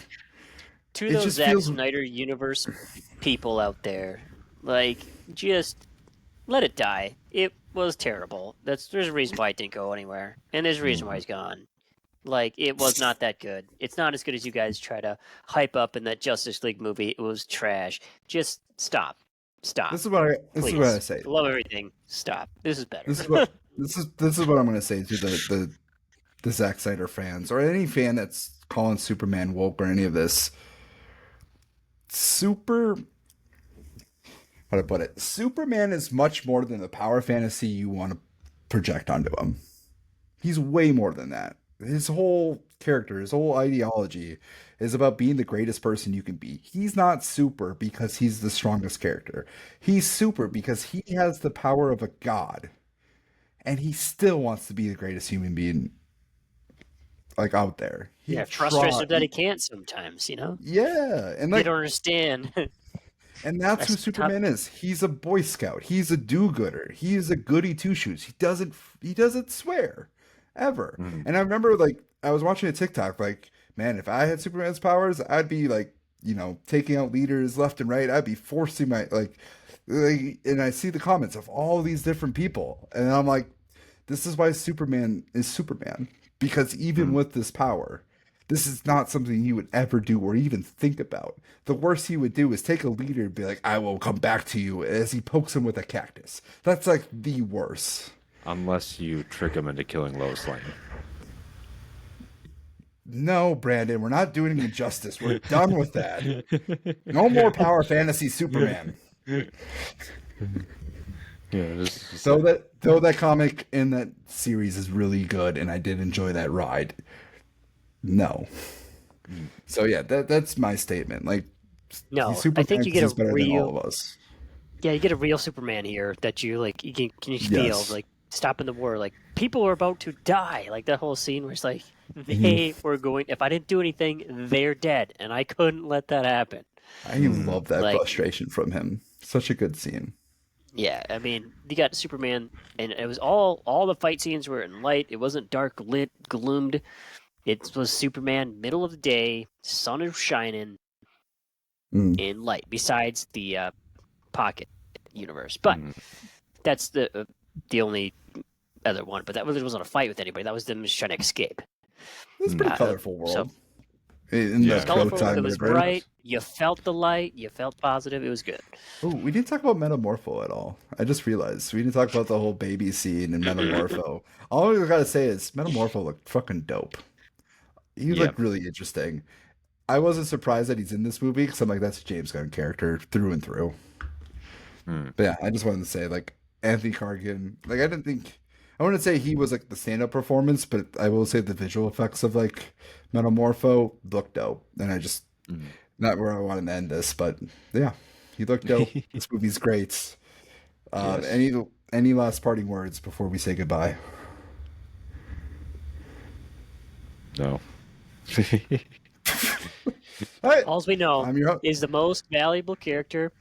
To those Zack Snyder universe people out there, like, just let it die. It was terrible. There's a reason why it didn't go anywhere, and there's a reason why he's gone. Like, it was not that good. It's not as good as you guys try to hype up in that Justice League movie. It was trash. Just stop. This is what I say. Love everything. Stop. This is better. This is what I'm going to say to the Zack Snyder fans, or any fan that's calling Superman woke or any of this. How to put it? Superman is much more than the power fantasy you want to project onto him. He's way more than that. His whole character, his whole ideology is about being the greatest person you can be. He's not super because he's the strongest character. He's super because he has the power of a god. And he still wants to be the greatest human being out there. Frustrated that he can't sometimes, Yeah. And they don't understand. And that's who Superman is. He's a Boy Scout. He's a do-gooder. He's a goody two-shoes. He doesn't swear. Ever. And I remember I was watching a TikTok, man, if I had Superman's powers, I'd be taking out leaders left and right. I'd be forcing my and I see the comments of all these different people, and I'm like, this is why Superman is Superman, because even with this power, this is not something he would ever do or even think about. The worst he would do is take a leader and be like, I will come back to you, as he pokes him with a cactus. That's the worst. Unless you trick him into killing Lois Lane. No, Brandon, we're not doing him justice. We're done with that. No more power fantasy Superman. Though that comic in that series is really good, and I did enjoy that ride. No. So yeah, that's my statement. No, Superman, I think you get a better real. Than all of us. Yeah, you get a real Superman here that you can feel stopping the war. People are about to die. That whole scene where it's they were going. If I didn't do anything, they're dead, and I couldn't let that happen. I love that frustration from him. Such a good scene. Yeah, I mean, you got Superman, and it was all the fight scenes were in light. It wasn't dark, lit, gloomed. It was Superman, middle of the day, sun is shining, in light. Besides the Pocket universe, but that's the only other one. But that wasn't a fight with anybody. That was them just trying to escape. It was a pretty colorful world. So, it was colorful. It was bright. You felt the light. You felt positive. It was good. Oh, we didn't talk about Metamorpho at all. I just realized we didn't talk about the whole baby scene in Metamorpho. All we gotta say is Metamorpho looked fucking dope. He looked really interesting. I wasn't surprised that he's in this movie because I'm like, that's a James Gunn character through and through. But yeah, I just wanted to say Anthony Cargan. I wouldn't say he was the stand-up performance, but I will say the visual effects of Metamorpho looked dope. And I just not where I wanted to end this, but yeah, he looked dope. This movie's great. Yes. Any last parting words before we say goodbye? No. Right. All we know is the most valuable character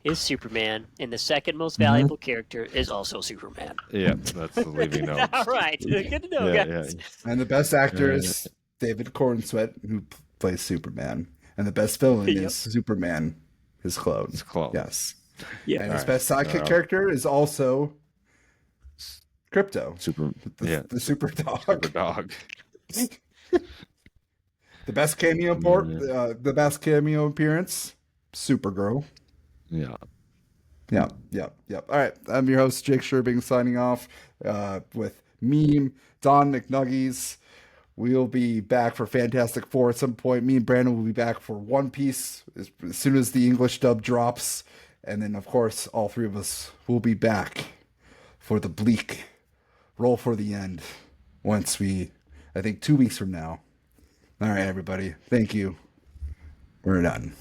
is Superman, and the second most valuable character is also Superman. Yeah, that's the leaving note. All right, good to know, guys. Yeah. And the best actor is David Cornsweet, who plays Superman, and the best villain is Superman, his clone. Yes. Yeah. And his best sidekick character is also Crypto. The super dog. Super dog. The best cameo appearance, Supergirl. Yeah. All right. I'm your host, Jake Sherbing, signing off with Miym, Don McNuggies. We'll be back for Fantastic Four at some point. Me and Brandon will be back for One Piece as soon as the English dub drops. And then, of course, all three of us will be back for the bleak roll for the end I think 2 weeks from now. All right, everybody. Thank you. We're done.